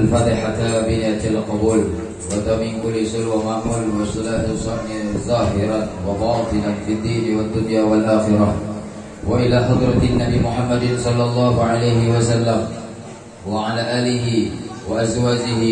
الفاتحة بنية القبول وتمن كل سر ومعمول وصلاة صحن ظاهرا وباطنا في الدين والدنيا والآخرة وإلى حضرة النبي محمد صلى الله عليه وسلم وعلى آله وأزواجه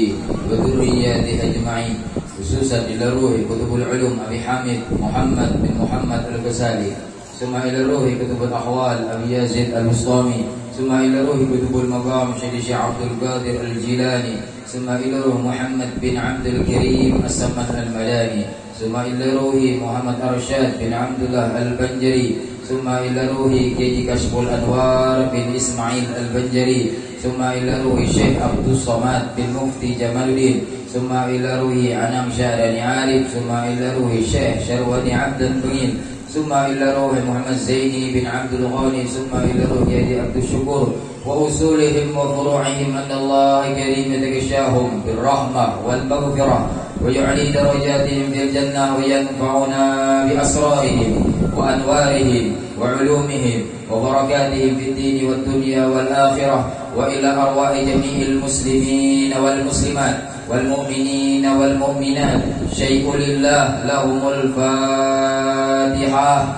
وذرياته أجمعين خصوصا إلى روح كتب العلوم أبي حامد محمد بن محمد الغزالي ثم إلى روح كتب الأحوال أبي يزيد البسطامي ثم إلى روح كتب المقام شيخ عبد القادر الجيلاني ثم إلى روح محمد بن عبد الكريم السمن المداني ثم إلى روح محمد أرشاد بن عبد الله البنجري ثم إلى روح كيدي كشف الأنوار بن إسماعيل البنجري ثم إلى روح الشيخ عبد الصمد بن مفتي جمال الدين ثم إلى روح أنام شهراني عارف ثم إلى روح الشيخ شرواني عبد البنين ثم إلى روح محمد زيني بن عبد الغني ثم إلى روح يدي عبد الشكور وأصولهم وفروعهم أن الله كريم يتغشاهم بالرحمة والمغفرة ويعلي درجاتهم في الجنة وينفعنا بأسرارهم وأنوارهم وعلومهم وبركاتهم في الدين والدنيا والآخرة وإلى أرواح جميع المسلمين والمسلمات والمؤمنين والمؤمنات شيء لله لهم الفاتحة.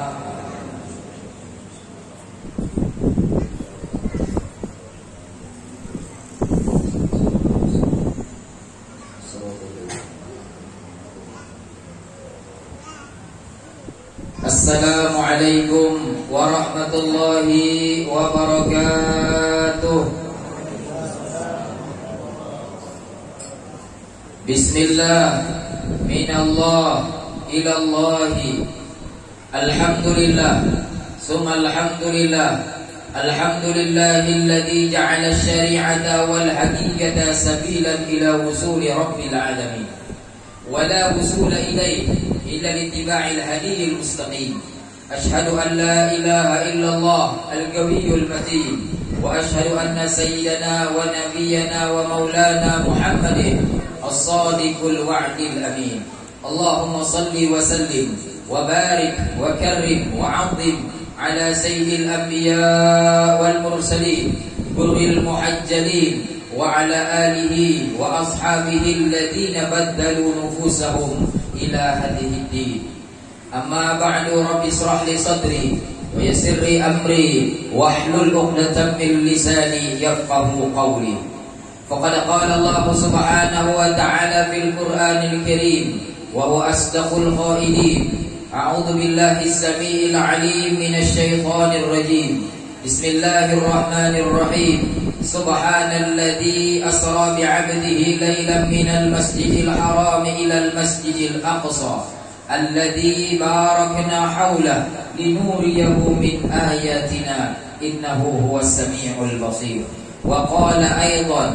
Assalamualaikum warahmatullahi wabarakatuh. Bismillah, minallah, ilallahi, alhamdulillah, summa alhamdulillah, alhamdulillahilladzi ja'ala syari'ata wal haqiqata sabilan ila wusuli rabbil alamin wa la wusula ilayhi illa littiba'il hadiyil mustaqim. Ashhadu an la ilaha illallah al-qawiyyul matin wa ashhadu anna sayyidana wa nabiyyana wa maulana Muhammadin as-sadiqul wa'dil amin. Allahumma salli wa sallim wa barik wa karrim wa 'azzim ala sayyidil anbiya wal mursalin burril muhajjalin wa ala alihi wa ashabihi alladhina baddalu nufusahum ila hadhihi din. Amma ba'du, rabbi israh li sadri wa yassir li amri wahlul 'uqdatam min lisani yafqahu qawli. Faqad qala Allah subhanahu wa ta'ala fil Qur'anil Karim wa huwa asdaqul qailin. A'udzu billahi as-sami'il 'alim minasy syaithanir rajim. Bismillahirrahmanirrahim. Subhanalladzi asra bi'abdihi lailan minal masjidil haram ilal masjidil aqsa alladzi barakna hawlahu linuriyahu min ayatina innahu huwas samiul basir. Wa qala aidan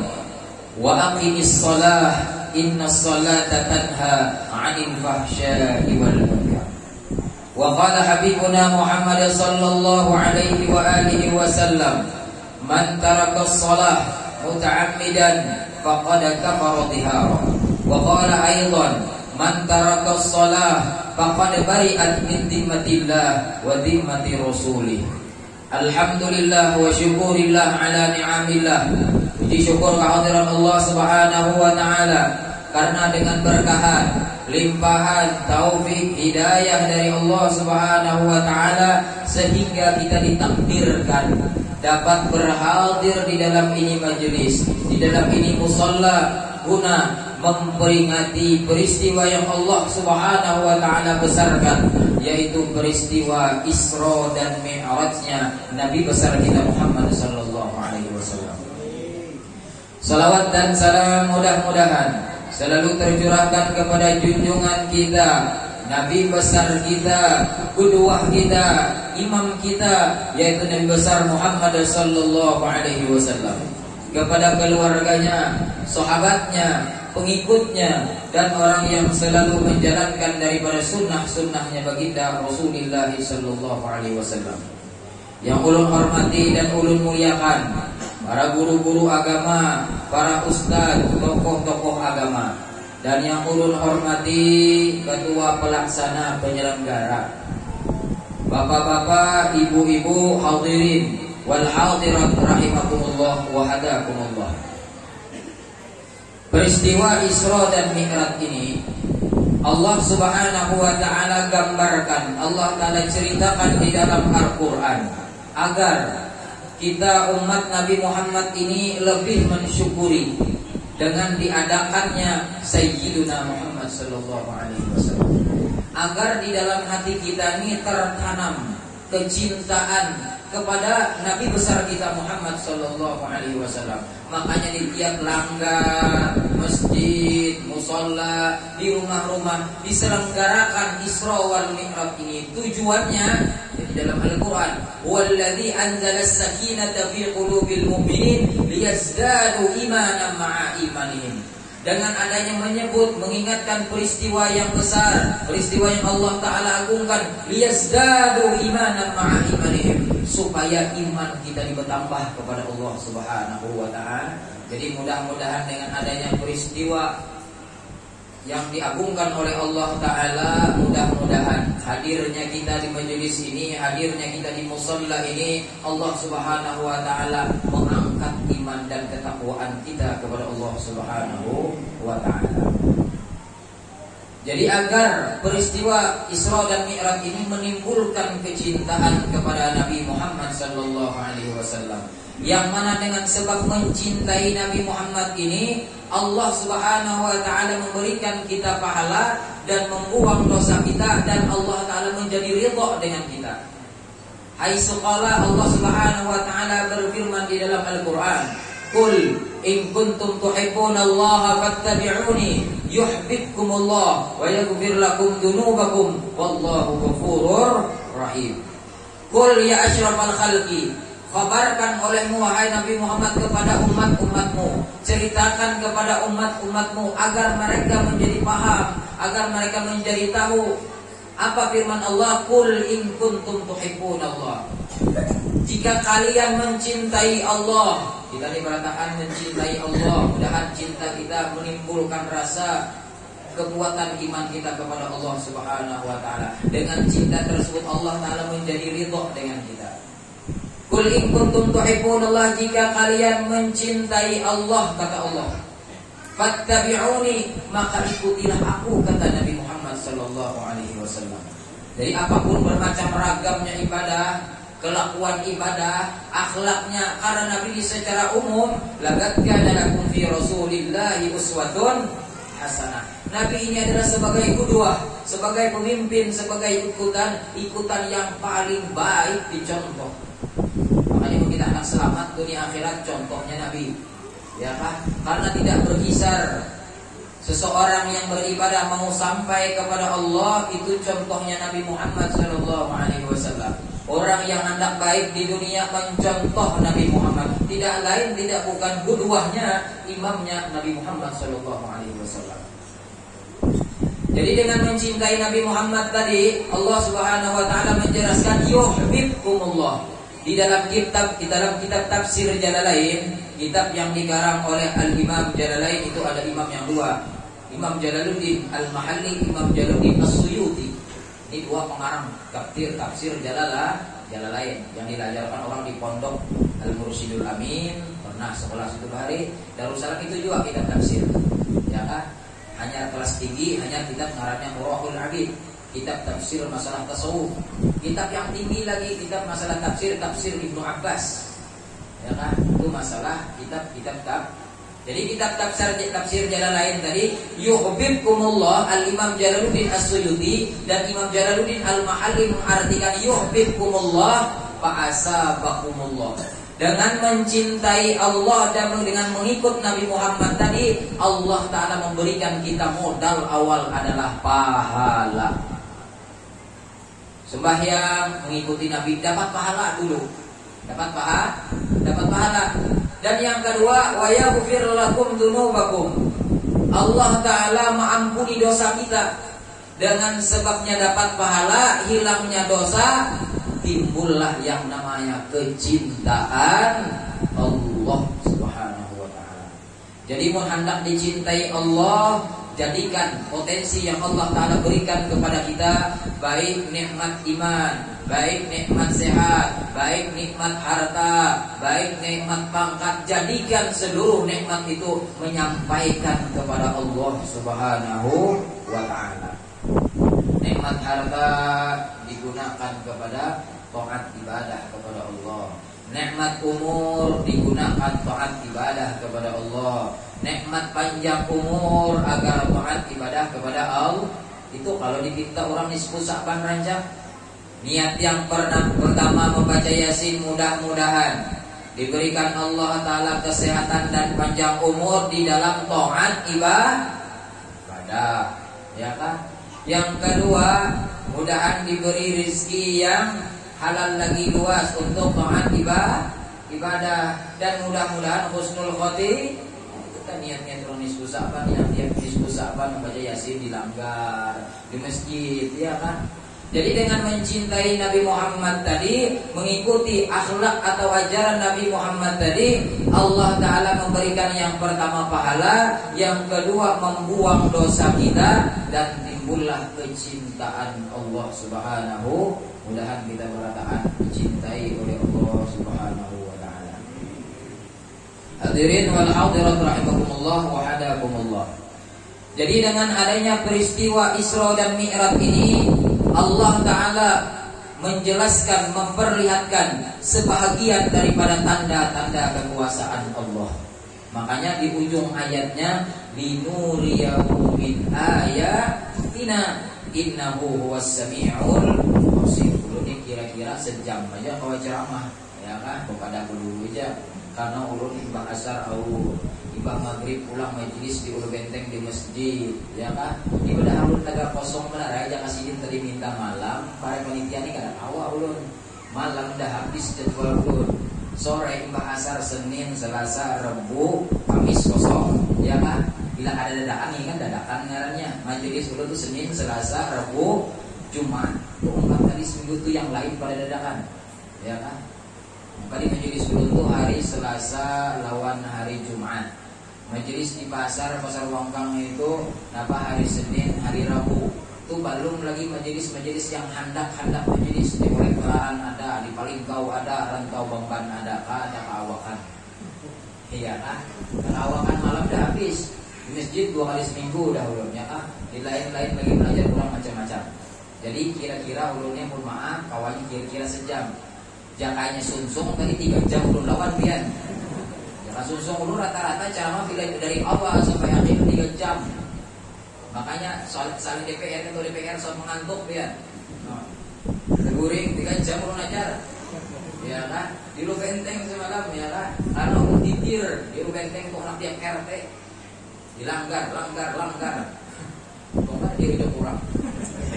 wa aqimis shalah innas salata tanha 'anil fahsya'i wal munkar. Wa qala habibuna Muhammad sallallahu alaihi wa alihi wasallam, man taraka shalah muta'ammidan faqad kafara dhihara. Wa qala aidan man taraka shalah faqad bari'at min dhimmatillah wa dhimmati rasulih. Alhamdulillah wa syukurillah ala ni'amillah. Puji syukur kehadiran Allah subhanahu wa ta'ala, karena dengan berkahan, limpahan, taufik, hidayah dari Allah subhanahu wa ta'ala sehingga kita ditakdirkan dapat berhadir di dalam ini majelis, di dalam ini musalla, guna memperingati peristiwa yang Allah subhanahu wa ta'ala besarkan, yaitu peristiwa Isra dan Mi'rajnya Nabi besar kita Muhammad sallallahu alaihi wasallam. Salawat dan salam mudah-mudahan selalu tercurahkan kepada junjungan kita, Nabi besar kita, qudwah kita, imam kita, yaitu Nabi besar Muhammad sallallahu alaihi wasallam, kepada keluarganya, sahabatnya, pengikutnya, dan orang yang selalu menjalankan daripada sunnah-sunnahnya baginda Rasulullah sallallahu alaihi wasallam. Yang ulun hormati dan ulun muliakan para guru-guru agama, para ustaz, tokoh-tokoh agama, dan yang ulun hormati ketua pelaksana penyelenggara, bapak-bapak, ibu-ibu, hadirin wal hadirat rahimakumullah wa hadakumullah. peristiwa Isra dan Mi'raj ini Allah Subhanahu wa ta'ala gambarkan, Allah ta'ala ceritakan di dalam Al-Quran agar kita umat Nabi Muhammad ini lebih mensyukuri dengan diadakannya Sayyiduna Muhammad sallallahu alaihi wasallam, agar di dalam hati kita ini tertanam kecintaan kepada Nabi besar kita Muhammad sallallahu alaihi wasallam. Makanya di tiap langgar, masjid, musalla, di rumah-rumah diselenggarakan Isra wal Mi'raj ini. Tujuannya di dalam Al-Qur'an, "Wallazi anzala as-sakinata fi qulubil mu'minin liyazdadu imanan ma'a imanihim." Dengan adanya menyebut, mengingatkan peristiwa yang besar, peristiwa yang Allah Ta'ala agungkan, liyazdadu imanan ma'a imanihim, supaya iman kita bertambah kepada Allah Subhanahu wa ta'ala. Jadi mudah-mudahan dengan adanya peristiwa yang diagungkan oleh Allah Ta'ala, mudah-mudahan hadirnya kita di majelis ini, hadirnya kita di musalla ini, Allah Subhanahu wa ta'ala mengangkat iman dan ketakwaan kita kepada Allah Subhanahu wa ta'ala. Jadi agar peristiwa Isra dan Mi'raj ini menimbulkan kecintaan kepada Nabi Muhammad sallallahu alaihi wasallam, yang mana dengan sebab mencintai Nabi Muhammad ini Allah Subhanahu wa ta'ala memberikan kita pahala dan membuang dosa kita, dan Allah Ta'ala menjadi ridha dengan kita. Haitsu qala, Allah Subhanahu wa ta'ala berfirman di dalam Al-Qur'an, "Qul in kuntum tuhibbunallaha fattabi'uni yuhibbukumullah wa yaghfir lakum dzunubakum wallahu ghafurur rahim." Qul ya asyrafal khalqi, khabarkan olehmu wahai Nabi Muhammad kepada umat-umatmu, ceritakan kepada umat-umatmu agar mereka menjadi paham, agar mereka menjadi tahu apa firman Allah, "Qul in kuntum tuhibbunallah." Jika kalian mencintai Allah, kita diberatakan mencintai Allah, mudahan cinta kita menimbulkan rasa kekuatan iman kita kepada Allah Subhanahu wa ta'ala. Dengan cinta tersebut Allah Ta'ala menjadi ridha dengan kita. Qul in kuntum tuhibbunallah, jika kalian mencintai Allah, kata Allah, fattabi'uni, maka ikutilah aku, kata Nabi Muhammad sallallahu alaihi wasallam. Jadi apapun bermacam ragamnya ibadah, kelakuan ibadah, akhlaknya, karena Nabi secara umum, laqad kana lakum fi Rasulillahi uswatun hasanah. Nabi ini adalah sebagai qudwah, sebagai pemimpin, sebagai ikutan yang paling baik dicontoh. Makanya kita anak selamat dunia akhirat contohnya Nabi, ya kan? Karena tidak berkisar seseorang yang beribadah mau sampai kepada Allah, itu contohnya Nabi Muhammad sallallahu alaihi wasallam. Orang yang hendak baik di dunia mencontoh Nabi Muhammad, tidak lain tidak bukan qudwahnya, imamnya Nabi Muhammad sallallahu alaihi wasallam. Jadi dengan mencintai Nabi Muhammad tadi, Allah Subhanahu wa taala menjelaskan yuhibbukumullah. Di dalam kitab tafsir Jalalain, kitab yang dikarang oleh Al-Imam Jalalain, itu ada imam yang dua, Imam Jalaluddin Al-Mahalli, Imam Jalaluddin As-Suyuti. Ini dua pengarang tafsir Jalalain yang diajarkan orang di pondok Al-Mursyidul Amin, pernah sekolah situ hari Darussalam, itu juga kitab tafsir. Ya kan? Hanya kelas tinggi, hanya kitab ngarannya Murahul Abid, kitab tafsir masalah tasawuf. Kitab yang tinggi lagi, kitab masalah tafsir Ibnu Abbas. Ya kan? Itu masalah kitab. Jadi kitab tafsir Jalalain tadi, yuhibbukumullah, Al-Imam Jalaluddin As-Suyuti dan Imam Jalaluddin Al-Mahalli mengartikan yuhibbukumullah fa'asabakumullah. Dengan mencintai Allah dan dengan mengikut Nabi Muhammad tadi, Allah Ta'ala memberikan kita modal awal adalah pahala. Sembahyang, mengikuti Nabi, dapat pahala dulu. Dapat pahala. Dan yang kedua, wa yaghfir lakum dzunubakum. Allah Ta'ala mengampuni dosa kita. Dengan sebabnya dapat pahala, hilangnya dosa, timbullah yang namanya kecintaan Allah Subhanahu wa ta'ala. Jadi mau hendak dicintai Allah, jadikan potensi yang Allah Ta'ala berikan kepada kita, baik nikmat iman, baik nikmat sehat, baik nikmat harta, baik nikmat pangkat, jadikan seluruh nikmat itu menyampaikan kepada Allah Subhanahu wa ta'ala. Nikmat harta digunakan kepada taat ibadah kepada Allah. Nikmat umur digunakan taat ibadah kepada Allah. Nikmat panjang umur agar taat ibadah kepada Allah. Itu kalau dipinta orang nisfu Sa'ban rancang, niat yang pertama membaca Yasin, mudah-mudahan diberikan Allah Ta'ala kesehatan dan panjang umur di dalam taat ibadah, ya kan? Yang kedua, mudahan diberi rezeki yang halal lagi luas untuk taat ibadah, dan mudah-mudahan husnul khotimah. Kita niat-niat orang nisfu Sa'ban, yang niat nisfu Sa'ban membaca Yasin dilanggar di masjid, ya kan? Jadi dengan mencintai Nabi Muhammad tadi, mengikuti akhlak atau ajaran Nabi Muhammad tadi, Allah Ta'ala memberikan yang pertama pahala, yang kedua membuang dosa kita, dan timbullah kecintaan Allah Subhanahu. Mudahan kita berataan dicintai oleh Allah Subhanahu wa ta'ala. Hadirin wal hadirat rahimakumullah wa hadakumullah. Jadi dengan adanya peristiwa Isra dan Mi'raj ini, Allah Ta'ala menjelaskan, memperlihatkan sebahagian daripada tanda-tanda kekuasaan Allah. Makanya di ujung ayatnya, linuriyahu min ayatina innahu huwas sami'ul basir. Ini kira-kira sejam aja kalau ceramah, ya kan? Kepada dulu aja. Karena ulun imbah asar au imbah maghrib pulang majelis di ulu benteng di masjid, ya kan? Ibadah ulun taga kosong benar aja kasih tadi minta malam, para panitia ini kada tahu ulun. Malam dah habis jadwal ulun. Sore imbah asar Senin, Selasa, Rabu, Kamis kosong, ya kan? Bila ada dadakan ini kan dadakan ngarannya. Majelis ulun tuh Senin, Selasa, Rabu, Jumat. Tuh 4 kali seminggu tuh yang lain pada dadakan, ya kan? Maka di majelis ulun tuh hari Selasa lawan hari Jumat. Majelis di pasar Wangkang itu hari Senin, hari Rabu. Itu belum lagi majelis-majelis yang handak-handak majelis di Kolektoran ada, di Palingkau ada, Rantau Bamban ada keawakan. Iya kan? Keawakan malam dah habis. Di masjid 2 kali seminggu dah ulunnya. Di lain-lain lagi belajar kurang macam-macam. Jadi kira-kira ulunnya pun maaf, kawannya kira-kira sejam. Jakanya sungsung tadi 3 jam ulun lawan pian. Jaka sungsung ulun rata-rata ceramah dari awal sampai akhir 3 jam. Makanya soal DPR atau DPR soal mengantuk pian. Teguring 3 jam ulun ajar. Ya kan? Di lu benteng semalam, ya kan? Karena ulun titir di lu benteng tuh anak tiap RT. Dilanggar. Kok dia udah kurang.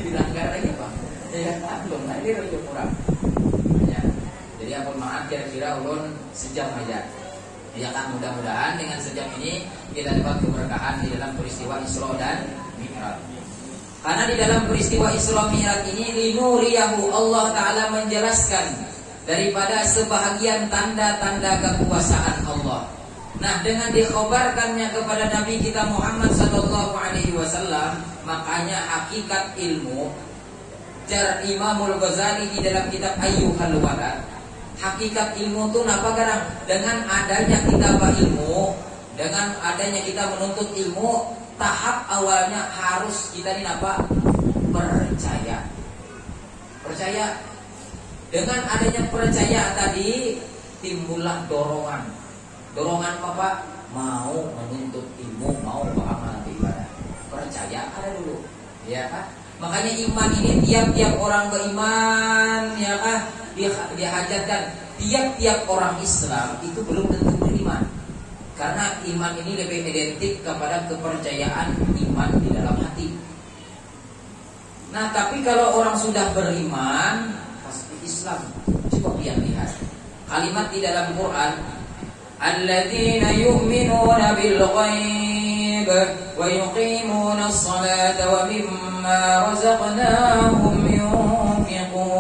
Dilanggar lagi Pak. Ya kan? Belum dia udah kurang. Jadi apa maaf kira-kira ulun sejam aja. Ya kan, mudah-mudahan dengan sejam ini kita dapat keberkahan di dalam peristiwa Isra dan Mi'raj. Karena di dalam peristiwa Isra Mi'raj ini linuriyahu, Allah Ta'ala menjelaskan daripada sebahagian tanda-tanda kekuasaan Allah. Nah, dengan dikhabarkannya kepada Nabi kita Muhammad sallallahu alaihi wasallam, makanya hakikat ilmu jar Imamul Ghazali di dalam kitab Ayyuhal Walad. Hakikat ilmu itu apa kadang? Dengan adanya kita ilmu, dengan adanya kita menuntut ilmu, tahap awalnya harus kita ini apa? Percaya. Percaya. Dengan adanya percaya tadi timbullah dorongan. Dorongan apa? Mau menuntut ilmu, mau beramal ibadah. Percaya ada dulu, ya kan? Makanya iman ini tiap-tiap orang beriman, ya kan? Dia hajatkan tiap-tiap orang Islam itu belum tentu beriman. Karena iman ini lebih identik kepada kepercayaan iman di dalam hati. Nah, tapi kalau orang sudah beriman pasti Islam. Coba lihat kalimat di dalam Quran, alladzina yu'minuna bil ghaib wa yuqimuna as-salata wa mimma razaqnahum yunfiqun.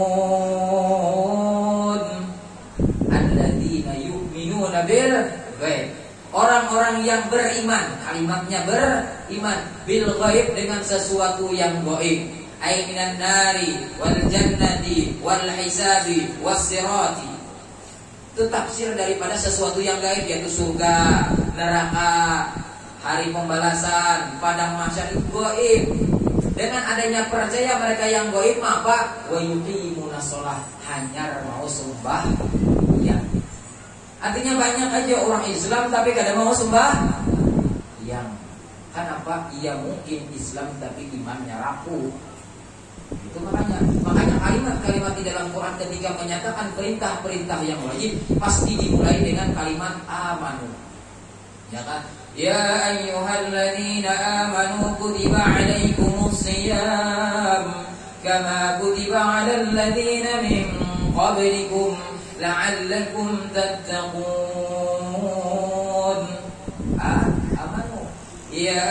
Alladzina yu'minuna bil ghaib, orang-orang yang beriman, kalimatnya beriman, bil ghaib dengan sesuatu yang gaib. ay minan nari wal jannati wal hisabi was sirati. Itu tafsir daripada sesuatu yang gaib, yaitu surga, neraka, hari pembalasan, padang mahsyar itu gaib. Dengan adanya percaya mereka yang gaib apa? Wa yuqimuna shalah, hanya mau sembah ya. Artinya banyak aja orang Islam tapi kadang mau sembah yang. Kenapa? Ia mungkin Islam tapi imannya rapuh. Itu makanya kalimat-kalimat di dalam Quran ketika menyatakan perintah-perintah yang wajib pasti dimulai dengan kalimat amanu. Ya kan? Ya ayyuhalladzina amanu kutiba alaikumus shiyam kama kutiba 'alal ladzina min qablikum la'allakum tattaqun. Amanu. Ya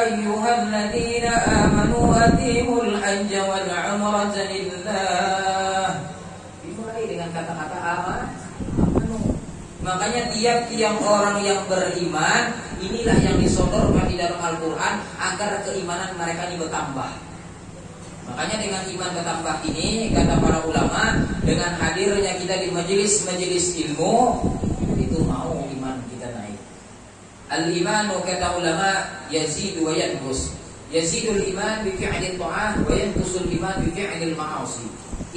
ayyuhalladzina amanu atimul hajja wal 'umrata lillah. Dimulai dengan kata-kata amanu. Makanya tiap-tiap orang yang beriman, inilah yang disodorkan di dalam Al-Quran agar keimanan mereka ini bertambah. Makanya dengan iman bertambah ini, kata para ulama, dengan hadirnya kita di majelis-majelis ilmu, itu mau iman kita naik. Al-imanu kata ulama yazidu wa yanqus. Yazidul iman bi fi'lil ta'ah wa yanqusul iman bi fi'lil ma'asi.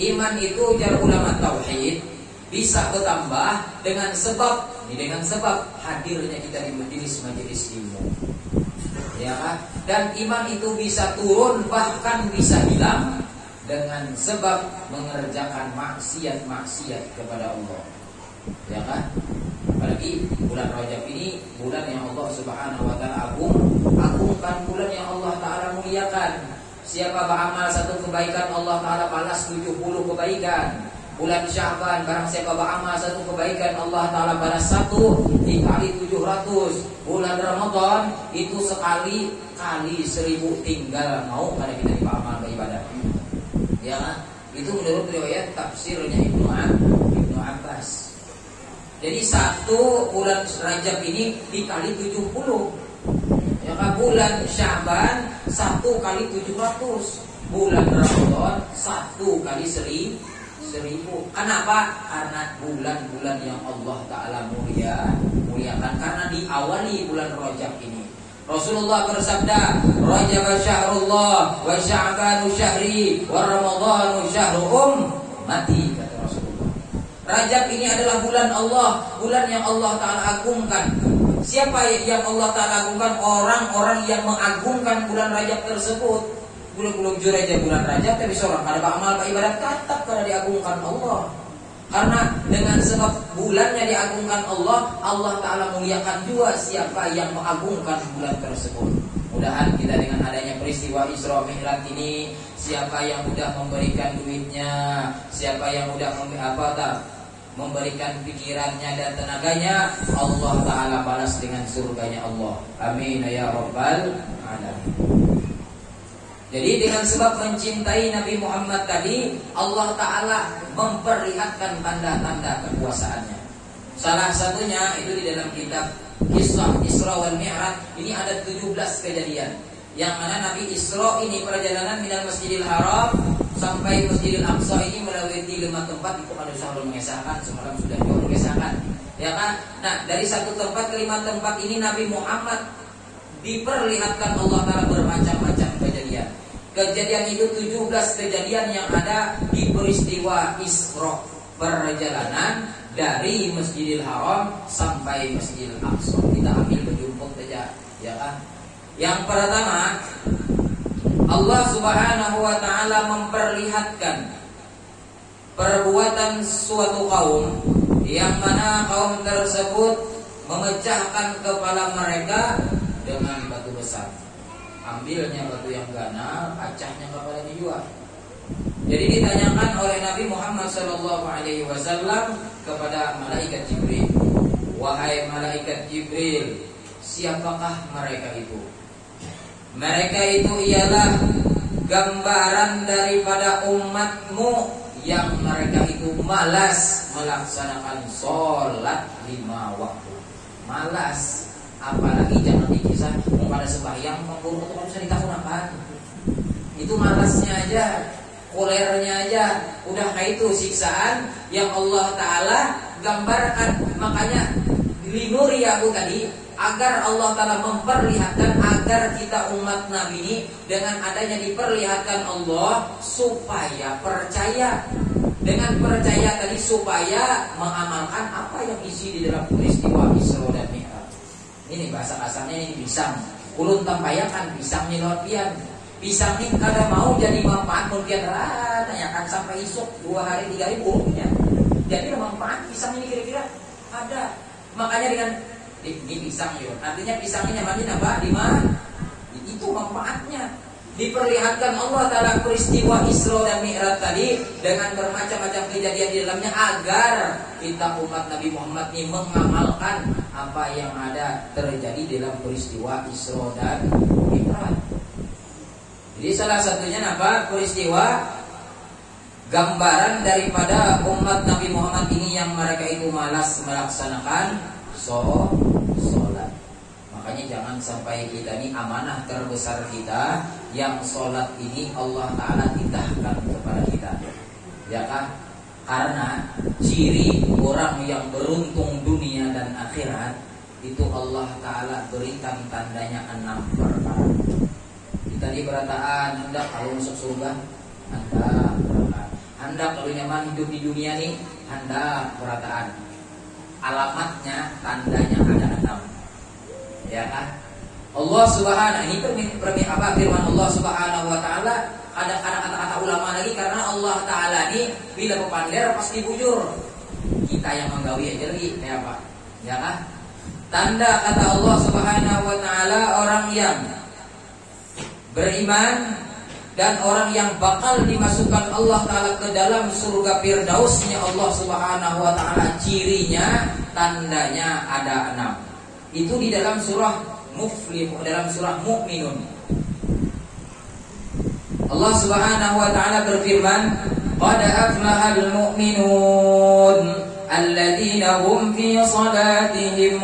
Iman itu jar ulama tauhid bisa bertambah dengan sebab hadirnya kita di majelis-majelis ilmu. Ya kan? Dan iman itu bisa turun bahkan bisa hilang dengan sebab mengerjakan maksiat-maksiat kepada Allah. Ya kan? Apalagi bulan Rajab ini bulan yang Allah Subhanahu wa taala agungkan, bulan yang Allah taala muliakan. Siapa beramal satu kebaikan, Allah taala balas 70 kebaikan. Bulan Sya'ban, barang siapa beramal satu kebaikan, Allah Ta'ala balas 1 dikali 700. Bulan Ramadan itu sekali 1000 tinggal mau pada kita beramal beribadah. Ya kan? Itu menurut riwayat tafsirnya Ibnu Abbas. Jadi 1 bulan Rajab ini dikali 70. Ya kan? Bulan Sya'ban 1 kali 700. Bulan Ramadan 1 kali 1000. Kenapa? Karena bulan-bulan yang Allah Ta'ala muliakan. Karena diawali bulan Rajab ini. Rasulullah bersabda, Rajab syahrullah wa sya'banu syahri wa ramadhanu syahru ummati, kata Rasulullah. Rajab ini adalah bulan Allah, bulan yang Allah Ta'ala agungkan. Siapa yang Allah Ta'ala agungkan? Orang-orang yang mengagungkan bulan Rajab tersebut. Belum jujur aja bulan Rajab tapi seorang ada amal ibadat tetap pada diagungkan Allah. Karena dengan sebab bulannya diagungkan Allah, Allah Ta'ala muliakan juga siapa yang mengagungkan bulan tersebut. Mudah-mudahan kita dengan adanya peristiwa Isra Mi'raj ini, siapa yang sudah memberikan duitnya, siapa yang sudah memberikan pikirannya dan tenaganya, Allah Ta'ala balas dengan surganya Allah. Amin ya rabbal alamin. Jadi dengan sebab mencintai Nabi Muhammad tadi, Allah Ta'ala memperlihatkan tanda-tanda kekuasaannya. Salah satunya itu di dalam kitab Kisah Isra wal Mi'raj. Ini ada 17 kejadian, yang mana Nabi Isra ini perjalanan minal Masjidil Haram sampai Masjidil Aqsa ini melalui 5 tempat. Itu kalau selalu mengesahkan, semalam sudah jauh mengesahkan, ya kan? Nah, dari 1 tempat ke 5 tempat ini Nabi Muhammad diperlihatkan Allah Ta'ala bermacam-macam kejadian. Kejadian itu 17 kejadian yang ada di peristiwa Isra, perjalanan dari Masjidil Haram sampai Masjidil Aqsa. Kita ambil berjumpa saja, ya kan? Yang pertama, Allah Subhanahu wa Ta'ala memperlihatkan perbuatan suatu kaum, yang mana kaum tersebut memecahkan kepala mereka dengan batu besar. Ambilnya batu yang ganal, pecahnya kepalanya juga. Jadi ditanyakan oleh Nabi Muhammad SAW kepada malaikat Jibril, wahai malaikat Jibril, siapakah mereka itu? Mereka itu ialah gambaran daripada umatmu yang mereka itu malas melaksanakan sholat 5 waktu. Malas. Apalagi jangan dikisah pada sembahyang memburu itu bisa ditakunakan. Itu malasnya aja, kolernya aja, udah kayak itu siksaan yang Allah Ta'ala gambarkan. Makanya linuri aku tadi, agar Allah Ta'ala memperlihatkan, agar kita umat Nabi ini dengan adanya diperlihatkan Allah supaya percaya. Dengan percaya tadi supaya mengamalkan apa yang isi di dalam peristiwa Isra dan Mi'raj. Ini bahasa kasarnya ini pisang. Ulun tampayakan pisangnya lorpian. Pisang ini kada mau jadi manfaat mungkin tanyakan sampai esok 2 hari 3 hari buruknya. Jadi manfaat pisang ini kira-kira ada. Makanya dengan ini pisang yuk. Artinya pisang ini namanya apa? Di mana? Itu manfaatnya. Diperlihatkan Allah Ta'ala peristiwa Isra dan Mi'raj tadi dengan bermacam-macam kejadian di dalamnya agar kita umat Nabi Muhammad ini mengamalkan apa yang ada terjadi dalam peristiwa Isra dan Mi'raj. Jadi salah satunya apa? Peristiwa gambaran daripada umat Nabi Muhammad ini yang mereka itu malas melaksanakan sholat. Makanya jangan sampai kita ini amanah terbesar kita yang sholat ini Allah Ta'ala titahkan kepada kita. Ya kan? Karena ciri orang yang beruntung dunia dan akhirat itu Allah Ta'ala berikan tandanya 6 perkara. Tadi berataan hendak kalau masuk surga, hendak kalau nyaman hidup di dunia nih, hendak berataan. Alamatnya, tandanya ada 6. Ya kan? Allah Subhanahu ini firman Allah Subhanahu wa Ta'ala. Ada kata-kata ulama lagi karena Allah Ta'ala ini bila pepander pasti bujur. Kita yang menggawi aja lagi, ya Pak. Ya kan? Tanda kata Allah Subhanahu wa Ta'ala orang yang beriman dan orang yang bakal dimasukkan Allah Ta'ala ke dalam surga Firdausnya Allah Subhanahu wa Ta'ala, cirinya, tandanya ada 6. Itu di dalam surah Muflihun, dalam surah Mu'minun. Allah Subhanahu wa Ta'ala berfirman, qad aflahal mu'minun alladzina hum fi salatihim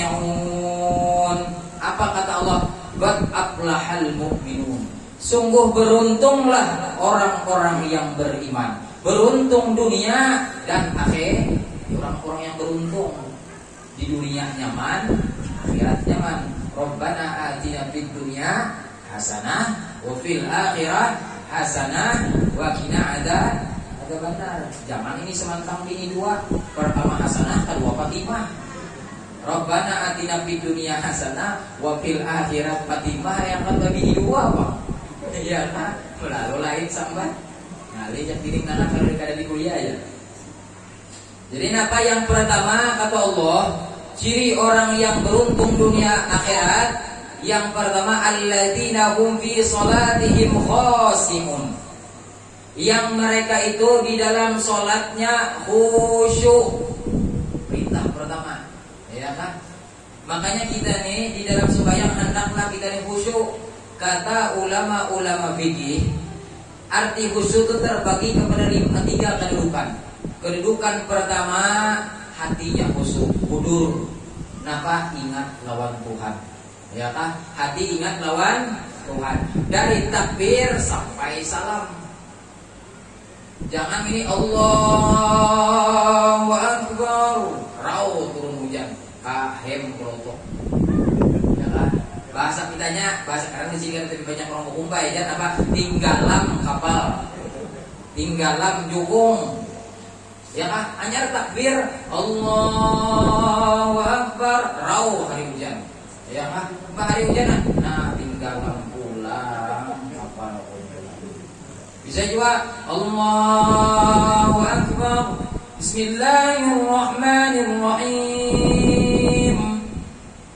khashi'un. Apa kata Allah? Qad aflahal mu'minun. Sungguh beruntunglah orang-orang yang beriman. Beruntung dunia dan akhirat. Orang-orang yang beruntung di dunia nyaman, akhirat nyaman. Rabbana atina fid dunya hasanah wa fil akhirah hasanah wa qina adzabannar. Jangan ini semantang bini dua. Pertama hasanah, kedua fatimah. Rabbana atina fid dunya hasanah wa fil akhirat fatimah, yang kan bagi dua Pak. Iya kan? Lalu lain sambat. Ngali jak diri nana kalau kada di kuliah ya. Jadi apa yang pertama kata Allah, ciri orang yang beruntung dunia akhirat, yang pertama alladzina hum fi salatihim khashi'un. Yang mereka itu di dalam salatnya khusyuk. Perintah pertama. Ya kan? Makanya kita nih di dalam sembahyang hendaklah kita nih khusyuk. Kata ulama-ulama fikih, arti khusyuk itu terbagi kepada 3 kedudukan. Kedudukan pertama, hatinya khusyuk, hudur. Napa? Ingat lawan Tuhan. Ya kan? Hati ingat lawan Tuhan. Dari takbir sampai salam. Jangan ini Allahu Akbar, raw turun hujan. Kahem kelotok. Ya kan? Bahasa kitanya, bahasa sekarang di sini lebih banyak orang kumpai ya, apa? Tinggalam kapal, tinggalam jukung. Ya kan? Anyar takbir Allahu Akbar, raw hari hujan. Ya kan? Hari hujan. Nah, tinggalam pulang kapal. Bisa juga Allahu Akbar, Bismillahirrahmanirrahim.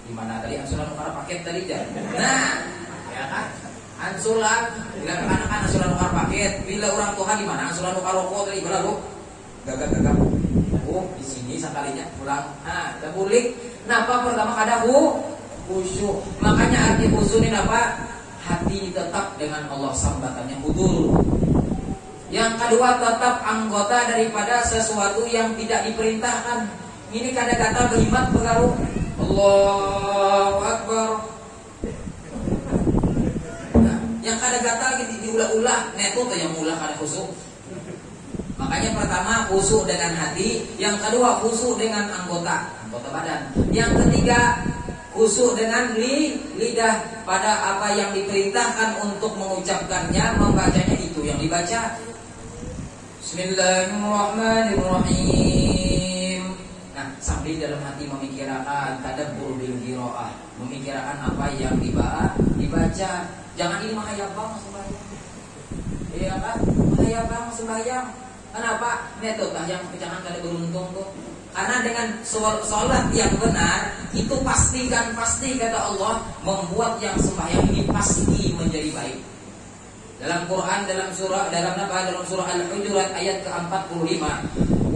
Gimana tadi ansuran ukar paket tadi jar? Nah, ya kan? Ansuran, bila anak-anak ansuran ukar paket, bila orang tua gimana? Ansuran ukar rokok tadi berlalu. Gagap-gagap. Oh, di sini sekalinya pulang. Nah, kita bulik. Napa pertama kada khusyuk. Makanya arti khusyuk ini apa? Hati tetap dengan Allah, sambatannya hudur. Yang kedua, tetap anggota daripada sesuatu yang tidak diperintahkan. Ini kata-kata berhimat pengaruh. Allahu Akbar. Nah, yang kata-kata neto tuh yang mulah kada khusyuk. Makanya pertama khusyuk dengan hati, yang kedua khusyuk dengan anggota badan, yang ketiga khusyuk dengan lidah pada apa yang diperintahkan untuk mengucapkannya, membacanya itu yang dibaca. Bismillahirrahmanirrahim. Nah, sambil dalam hati memikirkan tadabbur bil qiraah, memikirkan apa yang dibaca. Jangan ini mahayabang sembahyang. Iya kan? Mahayabang sembahyang. Kenapa? Metode yang jangan kada beruntung tuh. Karena dengan sholat yang benar itu pasti kata Allah membuat yang sembahyang ini pasti menjadi baik. Dalam Quran dalam surah Al-Hujurat ayat ke-45,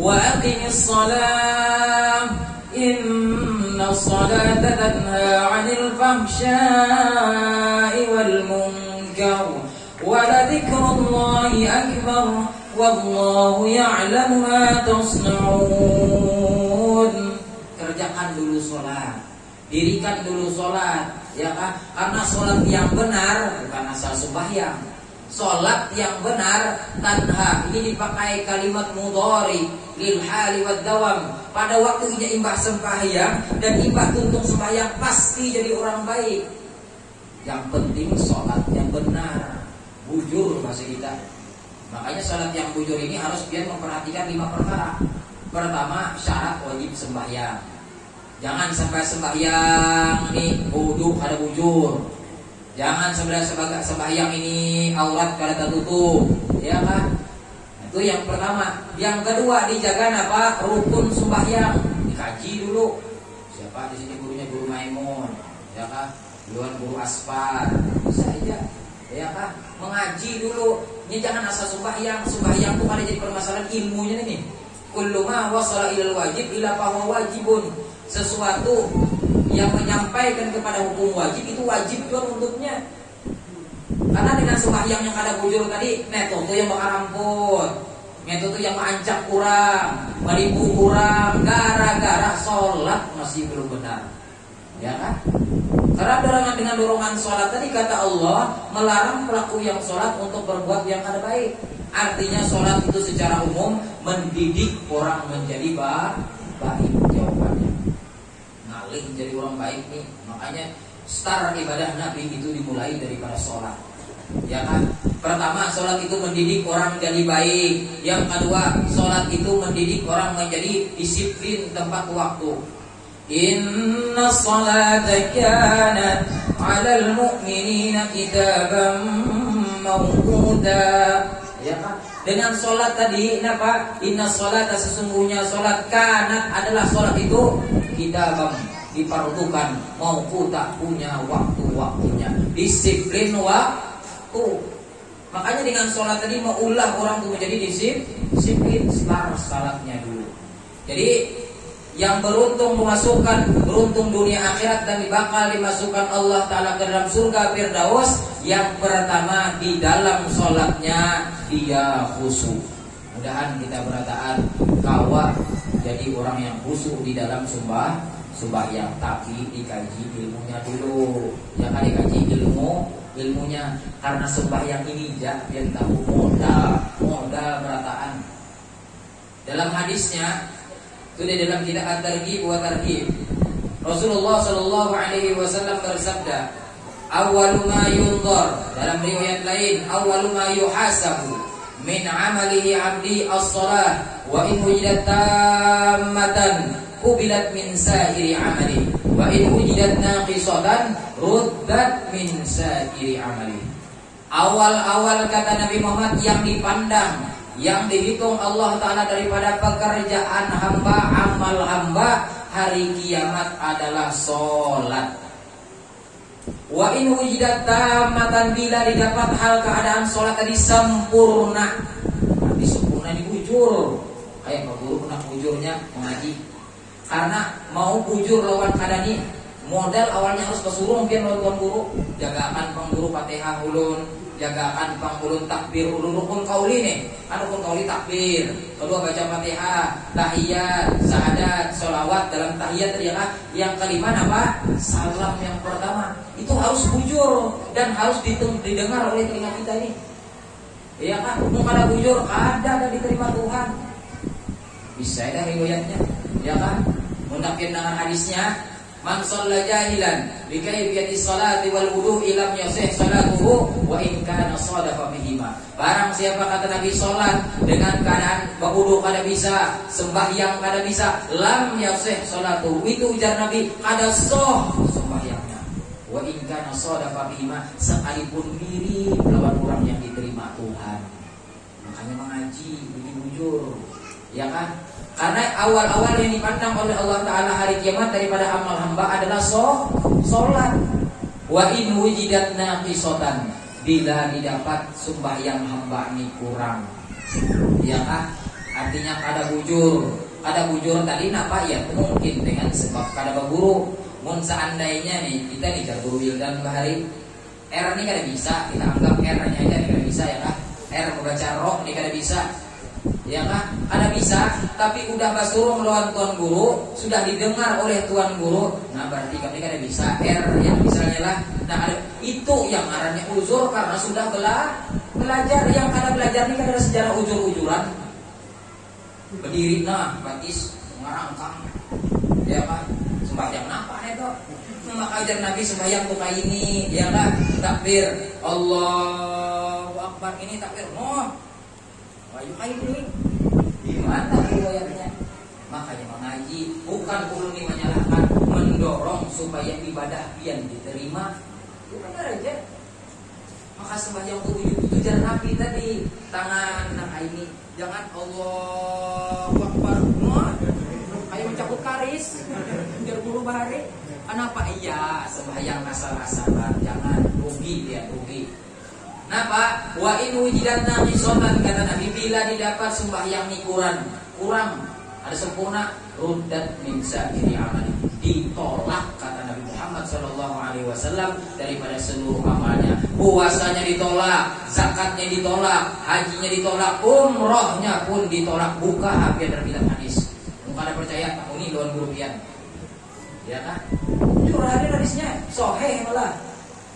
wa aqimis shalah innas salata tanha 'anil fahsya'i wal munkar wa ladhikrullahi akbar wallahu ya'lamu ma tasna'un. Kerjakan dulu sholat, dirikan dulu sholat, ya kan? Karena sholat yang benar bukan asal sembahyang. Sholat yang benar tanha, ini dipakai kalimat mudhari lil hali wad dawam. Pada waktu ia imbah sembahyang dan imbah tuntung sembahyang pasti jadi orang baik. Yang penting sholat yang benar, bujur bahasa kita. Makanya salat yang bujur ini harus biar memperhatikan 5 perkara. Pertama, syarat wajib sembahyang. Jangan sampai sembahyang ini wudu kada bujur. Jangan sembahyang ini aurat kada tertutup, ya kan? Itu yang pertama. Yang kedua, dijaga apa? Rukun sembahyang. Dikaji dulu. Siapa di sini gurunya? Guru Maimun, ya kan? Duluan guru Aspar. Bisa aja. Ya kan? Mengaji dulu. Ini jangan asal sembahyang. Sembahyang itu ada jadi permasalahan ilmunya nih. Kullu ma wasala ilal wajib ila fahuwa wajibun. Sesuatu yang menyampaikan kepada hukum wajib itu wajib juga untuknya. Karena dengan sembahyang yang kada bujur tadi, neto tuh yang bakal ramput, neto tuh yang mengancam kurang, menipu kurang, gara-gara sholat masih belum benar. Ya kan? Karena dorongan sholat tadi kata Allah melarang pelaku yang sholat untuk berbuat yang kada baik. Artinya sholat itu secara umum mendidik orang menjadi baik. Jawabannya ngalih jadi orang baik nih. Makanya start ibadah Nabi itu dimulai daripada sholat. Ya kan? Pertama, sholat itu mendidik orang menjadi baik. Yang kedua, sholat itu mendidik orang menjadi disiplin tempat waktu. Inna salata kanat 'alal mu'minina kitaban mawquta. Ya kan? Dengan sholat tadi, apa? Inna salata, sesungguhnya sholat kanat adalah sholat itu kitaban, diperuntukkan, mawquta, punya waktu-waktunya, disiplin waktu. Makanya dengan sholat tadi maulah orang itu menjadi disiplin. Start salatnya dulu. Jadi yang beruntung beruntung dunia akhirat dan bakal dimasukkan Allah Ta'ala ke dalam surga Firdaus, yang pertama di dalam sholatnya dia khusyuk. Mudahan kita berataan kawa jadi orang yang khusyuk di dalam sembahyang. Tapi dikaji ilmunya dulu. Jangan dikaji ilmunya. Karena sembahyang ini biar tahu modal berataan. Dalam hadisnya itu di dalam kitab At-Targhib wa Tarhib, Rasulullah sallallahu alaihi wasallam bersabda, "Awwalu ma yunzar," dalam riwayat lain, "Awwalu ma yuhasabu min 'amalihi 'abdi as-shalah, wa in wujidat tammatan qubilat min sa'iri 'amali, wa in wujidat naqisatan ruddat min sa'iri 'amali." Awal-awal kata Nabi Muhammad yang dipandang, yang dihitung Allah Ta'ala daripada pekerjaan hamba, amal hamba hari kiamat adalah sholat. Wa in wujidat tamatan, bila didapat hal keadaan sholat tadi sempurna. Nanti sempurna dibujur. Kayak mau guru kena bujurnya mengaji. Karena mau bujur lawan kadani, modal awalnya harus kesuruh mungkin lawan guru. Jagakan pengguru Fatihah ulun, jagakan pangulun takbir ulun, rukun kauli nih. Kan rukun kauli takbir. Kedua baca Fatihah, tahiyat, syahadat, sholawat. Dalam tahiyat tadi yang kelima apa? Salam yang pertama. Itu harus bujur dan harus didengar oleh telinga kita ini. Iya kan? Mau kada bujur ada diterima Tuhan. Bisa ada riwayatnya, ya kan? Mungkin dengan hadisnya, man shalla jahilan bi kayfiyati sholati wal wudu'i lam yasih salatuhu wa in kana shadafa bihima. Barang siapa kata Nabi salat dengan keadaan berwudu kada bisa, sembahyang kada bisa, lam yasih salatuhu. Itu ujar Nabi, kada sah sembahyangnya. Wa in kana shadafa bihima, sekalipun mirip lawan orang yang diterima Tuhan. Makanya mengaji, bujur, ya kan? Karena awal-awal yang dipandang oleh Allah Ta'ala hari kiamat daripada amal hamba adalah sholat. Wa in wujidat naqisatan, bila didapat sembahyang hamba ini kurang, ya kan? Artinya kada bujur tadi napa ya? Mungkin dengan sebab kada berguru. Mun seandainya nih kita nih guru Wildan bahari R nih kada bisa, kita anggap R-nya aja nih kada bisa, ya kan? R membaca roh nih kada bisa, ya kan? Ada bisa, tapi udah basuruh melawan tuan guru, sudah didengar oleh tuan guru. Nah berarti kami kan bisa R yang misalnya lah. Nah ada, itu yang arahnya uzur karena sudah belajar. Yang kada belajar ini kan ada sejarah ujur-ujuran. Berdiri nah, batis, ngarangkang, ya kan? Sembahyang apa itu? Maka ajar Nabi sembahyang tuh kayak ini, ya kan? Takbir, Allahu Akbar, ini takbir, ayo ini gimana riwayatnya? Makanya mengaji bukan perlu menyalahkan, mendorong supaya ibadah pian diterima. Itu benar aja. Maka sembahyang itu jar Nabi tadi, tangan nah ini jangan Allahu Akbar, kayak mencabut karis biar guru bahari. Kenapa? Iya sembahyang asal-asalan, jangan rugi dia rugi. Napa? Wa in wujidat naqisatan, kata Nabi, bila didapat sembahyang ni kurang ada sempurna, ruddat min sa'iri amali, ditolak kata Nabi Muhammad SAW daripada seluruh amalnya. Puasanya ditolak, zakatnya ditolak, hajinya ditolak, umrohnya pun ditolak. Buka hati dan bilang hadis. Bukan ada percaya, ini lawan guru pian, ya kan? Curah ada hadisnya, sahih malah,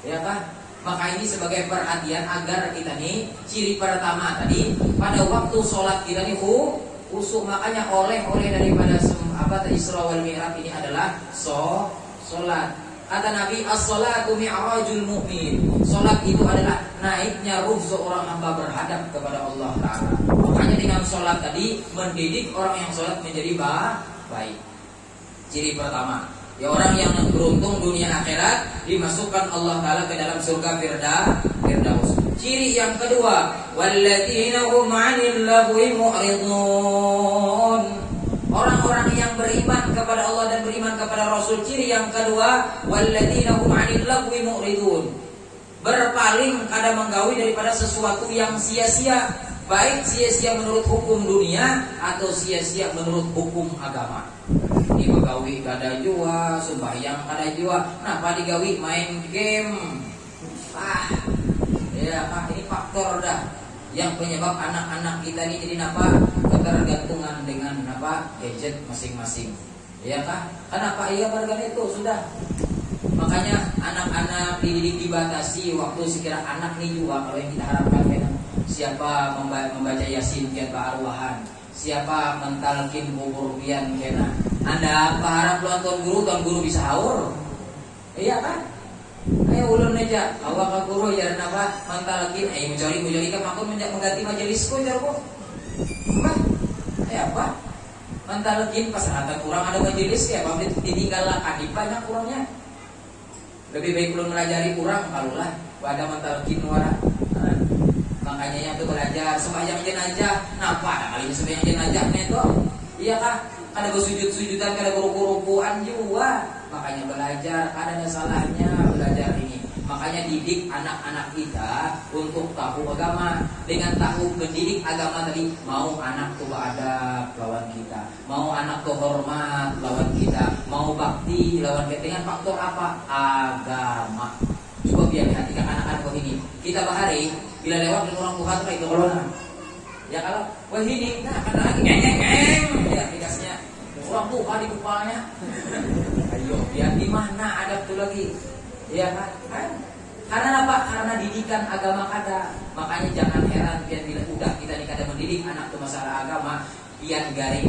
ya kan? Maka ini sebagai perhatian agar kita nih ciri pertama tadi pada waktu sholat kita nih khusyuk. Makanya oleh daripada Isra wal Mi'raj ini adalah sholat. Kata Nabi, as-sholatu mi'rajul mu'min. Sholat itu adalah naiknya ruh seorang hamba berhadap kepada Allah Ta'ala. Makanya dengan sholat tadi mendidik orang yang sholat menjadi baik. Ciri pertama, ya orang yang beruntung dunia akhirat, dimasukkan Allah Ta'ala ke dalam surga Firdaus. Ciri yang kedua, walladzina hum 'anil lagwi mu'ridun. Orang-orang yang beriman kepada Allah dan beriman kepada Rasul. Ciri yang kedua, walladzina hum 'anil lagwi mu'ridun. Berpaling kada menggawi daripada sesuatu yang sia-sia, baik sia-sia menurut hukum dunia atau sia-sia menurut hukum agama. Ini menggawi kada jua, sembahyang kada jua, kenapa digawi main game? Ya ini faktor dah yang penyebab anak-anak kita ini jadi napa ketergantungan dengan gadget masing-masing. Ya kah? Kenapa iya barang itu sudah. Makanya anak-anak dididik dibatasi waktu sekira anak nih juga kalau yang kita harapkan kan siapa membaca Yasin kian arwahan, siapa mentalkin bubur pian kena. Anda harap tuan guru bisa haur. Iya kan? Ayo ulun aja, awak guru ya napa mentalkin, mencari kan makun mengganti majelisku jarku. Apa? Mentalkin pasaratan kurang ada majelis ya, pamit ditinggal kadi banyak kurangnya. Lebih baik ulun melajari kurang kalulah pada mentalkin wara. Makanya yang itu belajar sembahyang jenazah, napa ada kali sembahyang jenazah neto. Iya kah? Kada bersujud-sujudan, kada beruku-rukuan juga. Makanya belajar, ada salahnya belajar ini. Makanya didik anak-anak kita untuk tahu agama. Dengan tahu mendidik agama tadi, mau anak tuh adab lawan kita, mau anak tuh hormat lawan kita, mau bakti lawan kita. Dengan faktor apa? Agama. Coba biar perhatikan anak-anak begini. Kita bahari bila lewat dengan orang Tuhan itu corona. Ya kalau wah ini nah kena lagi ngeng ya dikasihnya orang Tuhan di kepalanya. Ayo biar di mana adab tuh lagi. Ya kan? Karena apa? Karena didikan agama kada. Makanya jangan heran pian bila udah kita nih kada mendidik anak ke masalah agama, pian garing,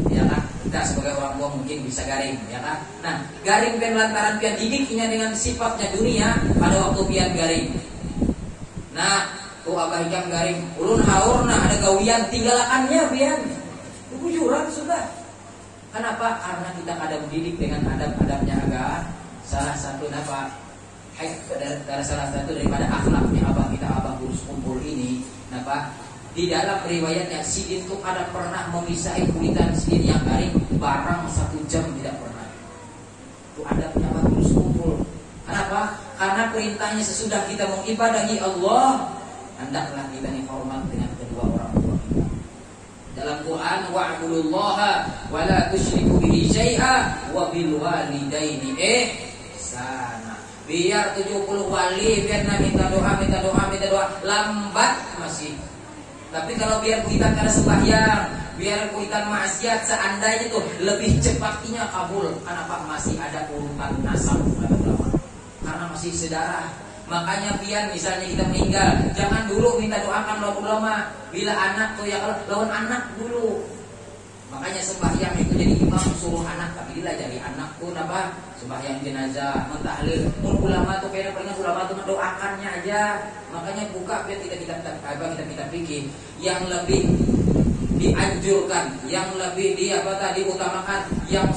ya kan? Kita sebagai orang tua mungkin bisa garing, ya kan? Nah, garing pian lantaran pian didiknya dengan sifatnya dunia pada waktu pian garing. Nah, tuh abah hikam garing, ulun haur nah ada gawian tinggalkannya pian. Bujuran sudah. Kenapa? Karena kita kada mendidik dengan adab-adabnya agama. Salah satu apa? Salah satu daripada akhlaknya abah kurus kumpul ini, napa? Di dalam riwayatnya Sidin itu ada pernah memisahkan kulitan Sidin yang garing barang 1 jam tidak pernah. Itu adabnya abah kurus kumpul. Kenapa? Karena perintahnya sesudah kita mengibadahi Allah, hendaklah kita hormat dengan kedua orang tua kita. Dalam Quran, wa'budullaha wa la tusyriku bihi syai'a wa bil walidaini ihsana. Biar 70 wali, biar minta doa, lambat masih. Tapi kalau biar kuitan karena sembahyang, biar kuitan maksiat, seandainya tuh lebih cepatnya kabul. Kenapa? Masih ada urutan nasab kata ulama. Karena masih sedarah. Makanya pian misalnya kita meninggal, jangan dulu minta doakan lawan ulama. Bila anak tuh ya kalau lawan anak dulu. Makanya sembahyang itu jadi imam suruh anak, tapi bila jadi anak tuh apa? Sembahyang jenazah, mentahlil. Ulama tuh kayaknya palingan ulama tuh mendoakannya aja. Makanya buka biar kita pikir yang lebih dianjurkan, yang lebih diutamakan, yang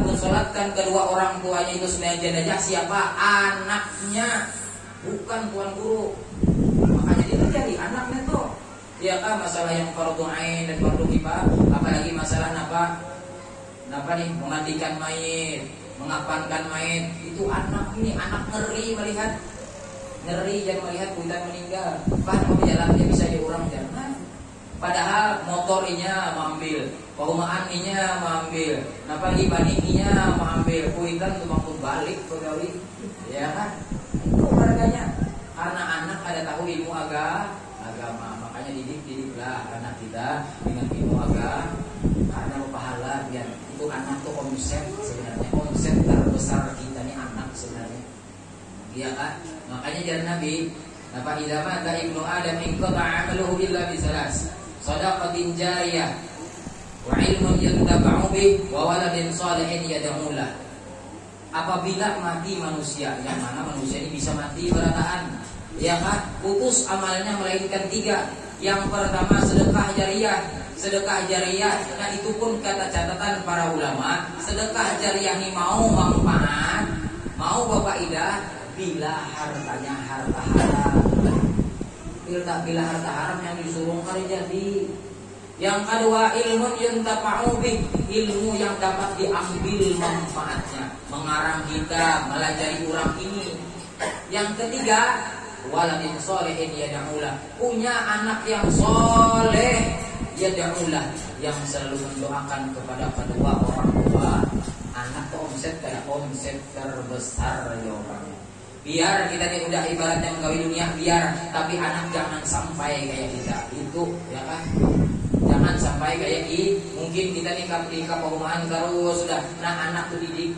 mensolatkan kedua orang tuanya itu sebagai jenazah siapa? Anaknya, bukan tuan guru. Makanya itu jadi anaknya tuh. Ya kan masalah yang fardhu ain dan fardhu kifayah, apalagi masalah napa nih memandikan mayit, mengapankan mayit, itu anak ngeri melihat. Ngeri jangan melihat kuitan meninggal. Bahkan mau jalannya bisa diurang jangan. Padahal motorinya mengambil, paumaaninya mengambil, napa lagi banikinya mengambil, kuitan tuh balik pegawai. Ya kan? Itu harganya. Karena anak ada tahu ilmu agama. Makanya didiklah anak kita dengan ilmu agama. Karena pahala biar itu anak tuh omset sebenarnya, omset terbesar kita nih anak sebenarnya. Iya kan? Makanya jalan Nabi, apa idza mata ibnu Adam inqata 'amaluhu illa bi salas. Shadaqatin jariyah wa ilmun yuntafa'u bih wa waladin shalihin yad'u lah. Apabila mati manusia, yang mana manusia ini bisa mati berataan, ya kan? Putus amalnya melainkan 3. Yang pertama sedekah jariyah. Sedekah jariyah, nah itu pun kata catatan para ulama, sedekah jariyah ini mau manfaat, mau bapak idah bila hartanya harta haram. Bila harta haram yang disuruh kali jadi. Yang kedua ilmu yuntafa'u bih, ilmu yang dapat diambil manfaatnya, mengarang kita, melajari orang ini. Yang ketiga waladin sholihin yad'ulah, punya anak yang soleh yad'ulah, yang selalu mendoakan kepada kedua orang tua. Anak tuh omset kayak omset terbesar ya orangnya. Biar kita ini udah ibaratnya menggawi dunia biar, tapi anak jangan sampai kayak kita. Itu ya kan? Jangan sampai kayak mungkin kita nikah perumahan terus sudah. Nah anak tuh didik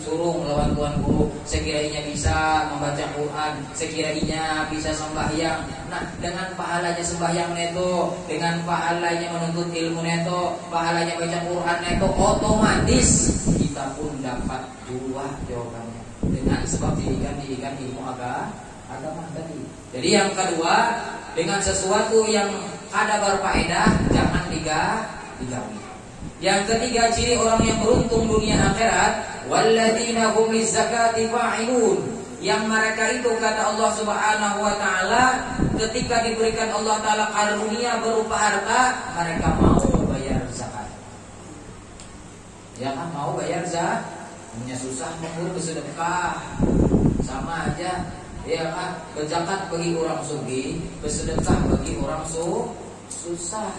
suruh melawan tuan guru, sekiranya bisa membaca Quran, sekiranya bisa sembahyang. Nah dengan pahalanya sembahyang neto, dengan pahalanya menuntut ilmu neto, pahalanya baca Quran neto, otomatis kita pun dapat 2 jawabannya dengan sebab didikan ilmu agama tadi. Jadi yang kedua, dengan sesuatu yang ada berfaedah jangan digawi. Yang ketiga ciri orang yang beruntung dunia akhirat, walladzina hum lizakati fa'ilun, yang mereka itu kata Allah Subhanahu wa taala ketika diberikan Allah taala karunia berupa harta, mereka mau bayar zakat. Ya kan mau bayar zakat, punya susah mengurus bersedekah sama aja. Ya kan berzakat bagi orang sugih, bersedekah bagi orang susah.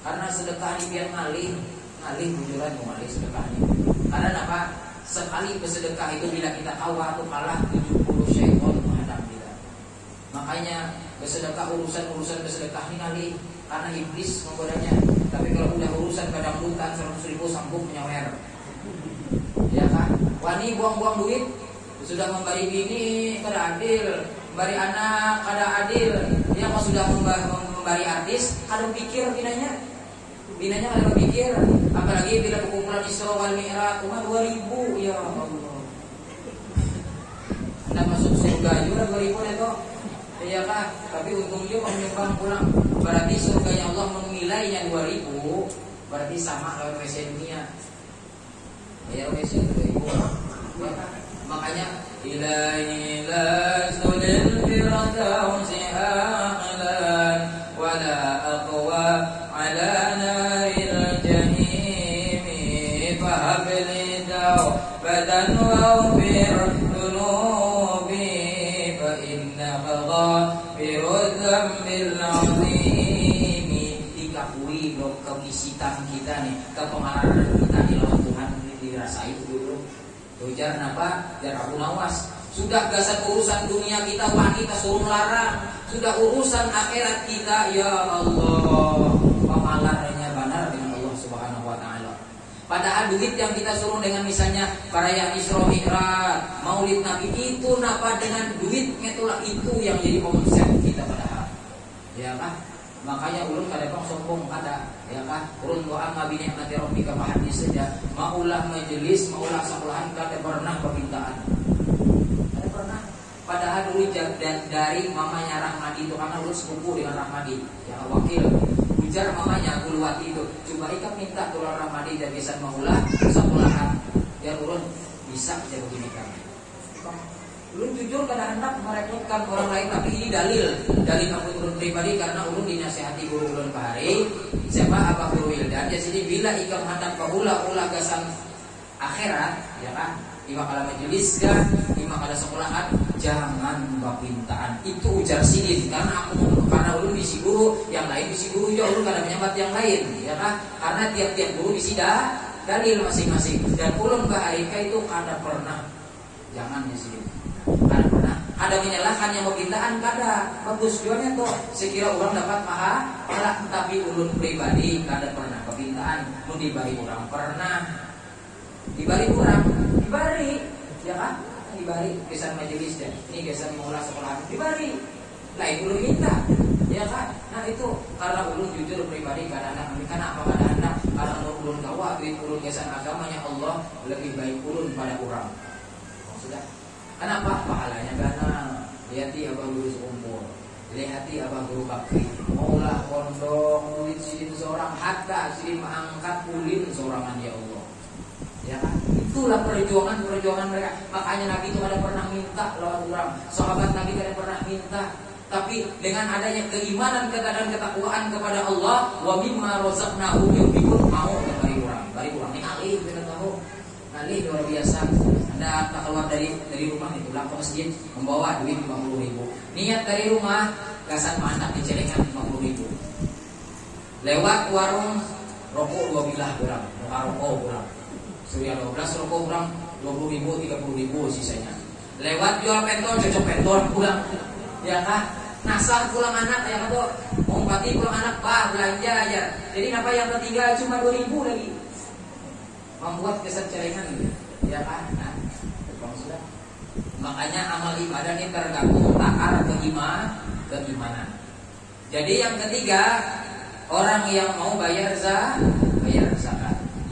Karena sedekah ini biar ngalih bujuran ngalih sedekah ini. Karena apa? Sekali bersedekah itu bila kita awal tuh kalah 70 syaitan menghadap kita. Makanya bersedekah urusan bersedekah ini ngalih karena iblis menggodanya. Tapi kalau udah urusan kadang-kadang 100.000 sanggup menyawer. Ya kan? Wani buang-buang duit, sudah memberi bini kada adil, bari anak kada adil. Dia kalau sudah membari artis, kada pikir binanya kada pikir. Apalagi bila kumpulan Isra wal Mi'raj cuma 2000, ya Allah. Anda masuk surga juga 2000 itu. Iya kah? Tapi untungnya menyumbang pulang. Berarti surganya Allah menilainya 2000, berarti sama dengan WC dunia. Ya WC 2000. Ya kan? Makanya ilahi lazdulil firdausi a'lan wala aqwa ala naril jahim fahabli tawbatan waghfir dunubi fa innaka ghafirudz dzambil 'azim. Dikakui dong kemisitan kita nih, kepemarahan kita di lawan Tuhan ini dirasain dulu. Ujar kenapa? Jar Abu Nawas. Sudah gasan urusan dunia kita, wanita suruh larang. Sudah urusan akhirat kita, ya Allah, pemalarnya benar dengan Allah Subhanahu wa taala. Padahal duit yang kita suruh dengan misalnya perayaan Isra Mi'raj, Maulid Nabi itu napa dengan duitnya itulah itu yang jadi omset kita padahal. Ya kan? Makanya ulun kada pang sombong kada, ya kan? Ulun doa nabi nikmati rabbika mahadis saja. Maulah majelis, maulah sekolahan kada pernah permintaan. Kada pernah. Padahal dulu dari mamanya Rahmadi itu karena ulun sepupu dengan Rahmadi, ya wakil. Ujar mamanya Gulwati itu, coba ikam minta tulang Rahmadi dan bisa maulah sekolahan. Ya ulun bisa aja begini kan. Ulun jujur kada hendak merepotkan orang lain, tapi ini dalil aku ulun pribadi karena ulun dinasihati guru ulun pahari siapa Abah Guru Wildan. Jadi bila ikam hendak ulah gasan akhirat, ya kan? Ima kala majelis kan, ima kala sekolahan, jangan bapintaan. Itu ujar sidin karena ulun bisi guru, yang lain bisi guru ya ulun kada menyambat yang lain, ya kan? Karena tiap-tiap guru bisi dalil masing-masing. Dan ulun pahari itu kada pernah, jangan ya sidin. Kada pernah ada menyalahkan yang permintaan kada bagus jualnya tuh sekira orang dapat pahala, tapi ulun pribadi kada pernah permintaan mun dibari orang pernah dibari orang dibari, ya kan? Dibari kesan majelis dan ini kesan mengulas sekolah dibari lain ulun minta, ya kan? Nah itu karena ulun jujur pribadi kada anak karena apa kada anak karena ulun kawa duit ulun kesan agamanya Allah lebih baik ulun pada orang. Sudah. Kenapa? Pahalanya ganal. Lihati Abah Guru sekumpul, lihati Abah Guru Bakri, maulah kondong duit sidin seorang, hatta sidin mengangkat ulin seorangan, ya Allah. Ya kan? Itulah perjuangan mereka. Makanya Nabi itu kada pernah minta lawan orang. Sahabat Nabi kada pernah minta. Tapi dengan adanya keimanan, ketakwaan, ketakwaan kepada Allah, wa mimma razaqnahum yunfiqun, mau bari orang ini alih kita tahu. Alih luar biasa. Anda tak keluar dari rumah itu pulang ke masjid membawa duit 50.000. Niat dari rumah gasan anak di celengan 50.000. Lewat warung rokok 2 bilah kurang, rokok kurang. Surya 12 rokok kurang 20.000, 30.000 sisanya. Lewat jual pentol, cocok pentol pulang. Ya kah? Nasah pulang anak ya kata, mau pati pulang anak pak belanja aja. Jadi apa yang tertinggal cuma 2.000 lagi. Membuat kesan celengan gitu. Ya kan? Nah, sudah. Makanya amal ibadah ini tergantung takar keimanan. Jadi yang ketiga, orang yang mau bayar zakat.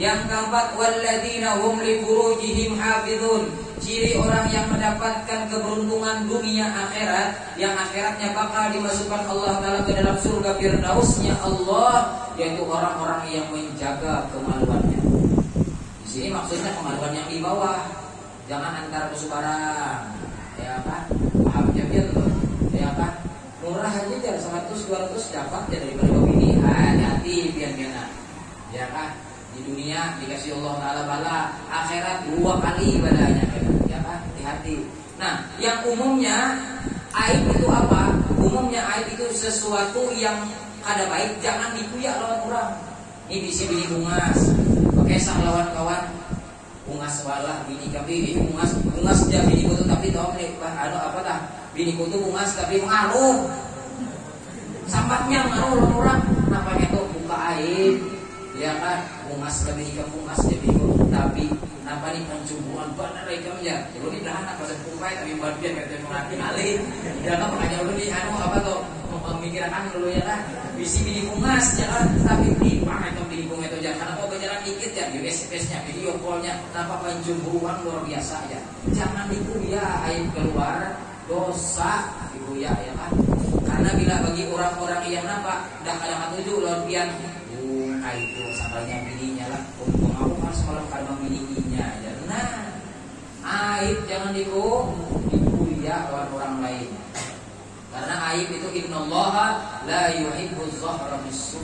Yang keempat, walladzina hum li furujihim hafizun. Ciri orang yang mendapatkan keberuntungan dunia akhirat, yang akhiratnya bakal dimasukkan Allah Ta'ala ke dalam surga firdausnya Allah, yaitu orang-orang yang menjaga kemaluannya. Di sini maksudnya kemaluan yang di bawah, jangan antar kesukaran, ya kan? Pahamnya biar tuh, ya kan? Murah aja jar 100-200 dapat ya daripada ini. Hati-hati biar-biar, ya kan? Di dunia dikasih Allah Ta'ala bala, akhirat 2 kali ibadahnya, ya kan? Hati-hati. Nah, yang umumnya aib itu apa? Umumnya aib itu sesuatu yang kada baik, jangan dikuyak lawan orang. Ini bisi bini bungas, kesah lawan kawan, bungas walah bini kami bungas dia bini kutu tapi tahu nih apa tah bini kutu bungas tapi mengaruh sampatnya mengaruh lawan orang, namanya tuh buka aib, ya kan? Bungas lebih ke bungas jadi kutu tapi napa nih pencumbuan benar ikam ya. Lu di belahan apa sepupai tapi buat dia kata mengerti kali. Ya kan makanya lu di anu apa tuh memikirkan dulu ya lah. Bisi bini bungas jangan tapi di pakai tuh bini bunga itu jangan karena kok berjalan dikit ya GPS-nya video call-nya napa pencumbuan luar biasa ya. Jangan dikuya aib keluar dosa dikuya ya kan. Karena bila bagi orang-orang yang napa dah kadang tujuh lawan pian itu sambalnya bininya lah untuk aku kan semalam karena bininya aja. Nah aib jangan dikuya lawan orang lain. Karena aib itu innallaha la yuhibbuz zahra bisu.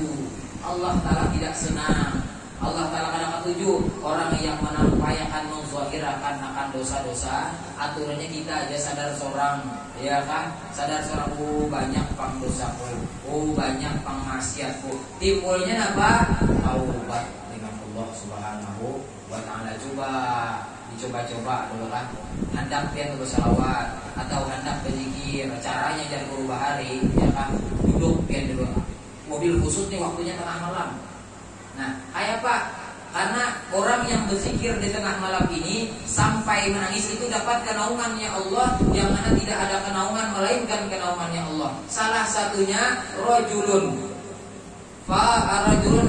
Allah Ta'ala tidak senang. Allah Ta'ala kadang ketujuh orang yang menampakkan menzahirakan akan dosa-dosa. Aturannya kita aja sadar seorang, ya kan? Sadar seorang banyak pang dosaku, banyak pang maksiatku. Timbulnya apa? Taubat dengan Allah Subhanahu wa Ta'ala. Dicoba-coba dulu kan. Hendak dia bersalawat atau hendak berzikir. Caranya jangan berubah hari, ya kan? Duduk dia dulu. Mobil khusus nih waktunya tengah malam. Nah, kayak apa? Karena orang yang berzikir di tengah malam ini sampai menangis itu dapat kenaungannya Allah, yang mana tidak ada kenaungan melainkan kenaungannya Allah. Salah satunya rajulun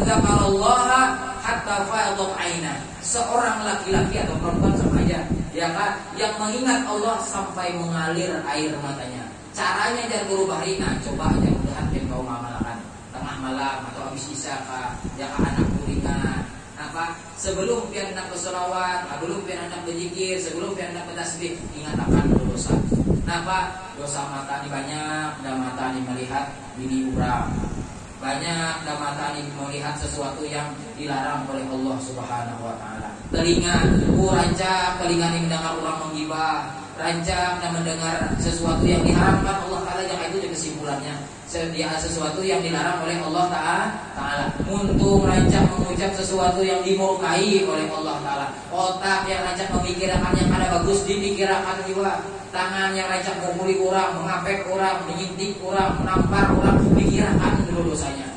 dzakarallaha hatta fayadat aina. Seorang laki-laki atau perempuan sama aja, ya kan, yang mengingat Allah sampai mengalir air matanya. Caranya jangan berubah rina. Coba aja mudahan kau mengamalkan tengah malam atau habis isya ya anak kuringan apa sebelum pian hendak berselawat, sebelum pian hendak berzikir, sebelum pian hendak bertasbih, ingat akan dosa. Kenapa? Dosa mata ini banyak, dan mata ini melihat bini urang. Banyak dan mata ini melihat sesuatu yang dilarang oleh Allah Subhanahu wa Ta'ala. Telinga, rancang telinga ini mendengar orang menggibah, rancang dan mendengar sesuatu yang diharamkan Allah Ta'ala. Yang itu kesimpulannya sesuatu yang dilarang oleh Allah Ta'ala. Untung rancang mengucap sesuatu yang dimurkai oleh Allah Ta'ala. Otak yang rancang memikirkan yang ada bagus dipikirkan juga. Tangan yang rancang memukuli orang, mengapek orang, menyintik orang, menampar orang, pikirkan dulu dosanya.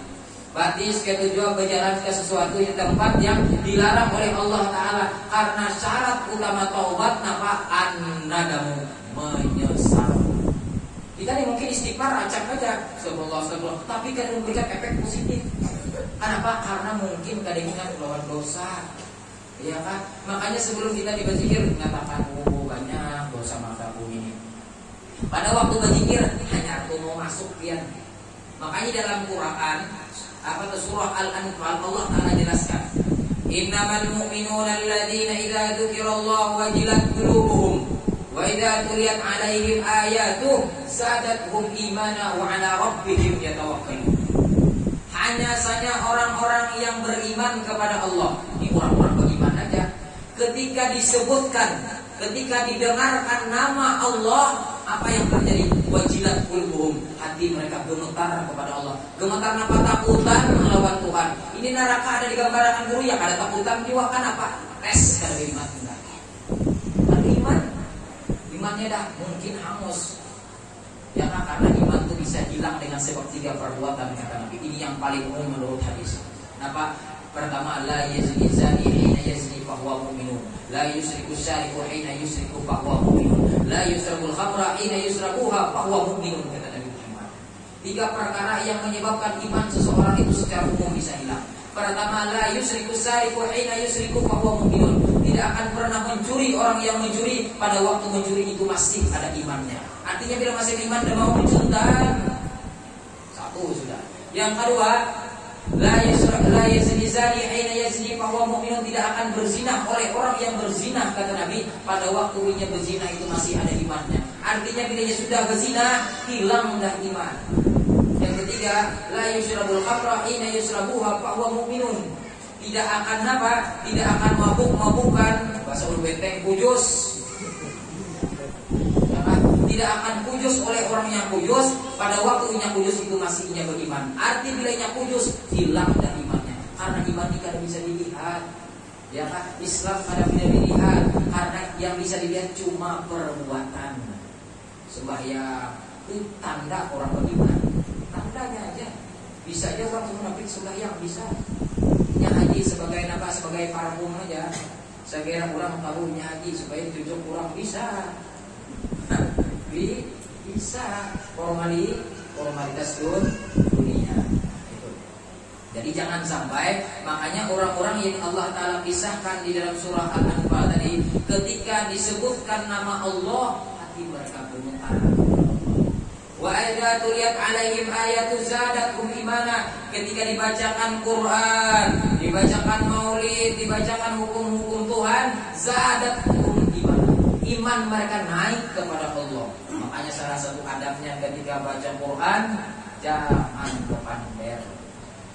Batis ketujuh berjalan ke sesuatu yang tempat yang dilarang oleh Allah Ta'ala. Karena syarat utama taubat napa an-nadamu, menyesal. Kita nih mungkin istighfar acak aja, astagfirullah, tapi kan memberikan efek positif. Kenapa? Karena mungkin kadang ingat melawan dosa, ya kan? Makanya sebelum kita berzikir mengatakan banyak dosa mataku ini. Pada waktu berzikir hanya aku mau masuk pian. Makanya dalam Quran surah Al-Anfal Allah Ta'ala jelaskan, innamal mu'minuna alladzina idza dzukirallahu wajilat qulubuhum wa idza tuliyat 'alaihim ayatuhu zadatuhum imana wa 'ala rabbihim yatawakkalun. Hanya saja orang-orang yang beriman kepada Allah. Ini orang-orang beriman aja. Ketika disebutkan, ketika didengarkan nama Allah, apa yang terjadi? Wajilat qulubuhum, hati mereka gemetar kepada Allah. Gemetar apa? Takutan melawan Tuhan. Ini neraka ada digambarkan dulu ya, ada takutan jiwa kan apa? Tes kada iman enggak. Imannya dah mungkin hangus. Ya kan, karena iman itu bisa hilang dengan sebab 3 perbuatan kata Nabi. Ini yang paling umum menurut hadis. Kenapa? Pertama, la yazni zani hina yazni fahuwa mu'minun. La yusriku syariku hina yusriku fahuwa mu'minun. La yusrabul khamra hina yusrabuha fahuwa mu'minun, kata Nabi Muhammad. 3 perkara yang menyebabkan iman seseorang itu secara umum bisa hilang. Pertama, la yusriku syariku hina yusriku fahuwa mu'minun. Tidak akan pernah mencuri orang yang mencuri pada waktu mencuri itu masih ada imannya. Artinya bila masih iman dan mau mencuntan. Satu sudah. Yang kedua, la yazni zani hina yazni fahuwa mu'minun, tidak akan berzina oleh orang yang berzina kata Nabi pada waktu ia berzina itu masih ada imannya. Artinya bila ia sudah berzina hilang dah iman. Yang ketiga, la yusrabul khamra hina yusrabuha fahuwa mu'minun. Tidak akan apa? Tidak akan mabuk-mabukan, bahasa ulu benteng kujus. Tidak akan kujus oleh orang yang kujus pada waktu inya kujus itu masih inya beriman. Arti bila inya kujus hilang dari imannya. Karena iman ini kada bisa dilihat. Ya kan? Islam kada bisa dilihat. Karena yang bisa dilihat cuma perbuatan. Sembahyang itu tanda orang beriman. Tandanya aja. Bisa aja orang munafik sembahyang bisa. Yang haji sebagai apa? Sebagai parfum aja. Saya kira orang tahu nyaji supaya cucuk orang bisa. Bisa formalitas dunia itu. Jadi jangan sampai, makanya orang-orang yang Allah Ta'ala pisahkan di dalam surah Al-Anfal tadi, ketika disebutkan nama Allah, hati mereka gemetar. Wa idza tuliyat 'alaihim ayatu zadatuhum imana, ketika dibacakan Quran, dibacakan maulid, dibacakan hukum-hukum Tuhan, zadatuhum imana, iman mereka naik kepada Allah. Makanya salah satu adabnya ketika baca Quran, jangan kepander.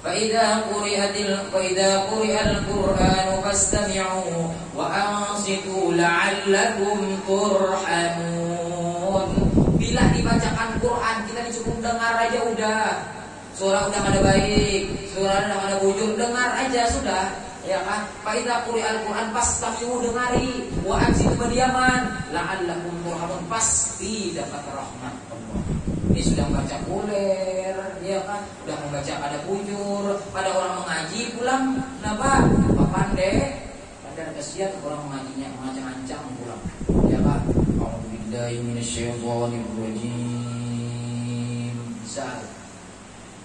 Fa idza quri'al Qur'anu fastami'u wa ansitu la'allakum turhamun. Bila dibacakan Quran, kita cukup dengar aja udah. Surah udah ada baik, surah udah ada bujur, dengar aja sudah. Ya kan? Fa idza quri'al Qur'an fastami'u, dengari, wa ansitu berdiaman, la'allakum turhamun, pasti dapat rahmat Allah. Ini sudah membaca kuler, ya kan? Sudah membaca ada bujur, pada orang mengaji pulang, kenapa? Pak pandai, padahal kasihan orang mengajinya macam-macam pulang. Ya kan? A'udzubillahi minasyaitonirrajim.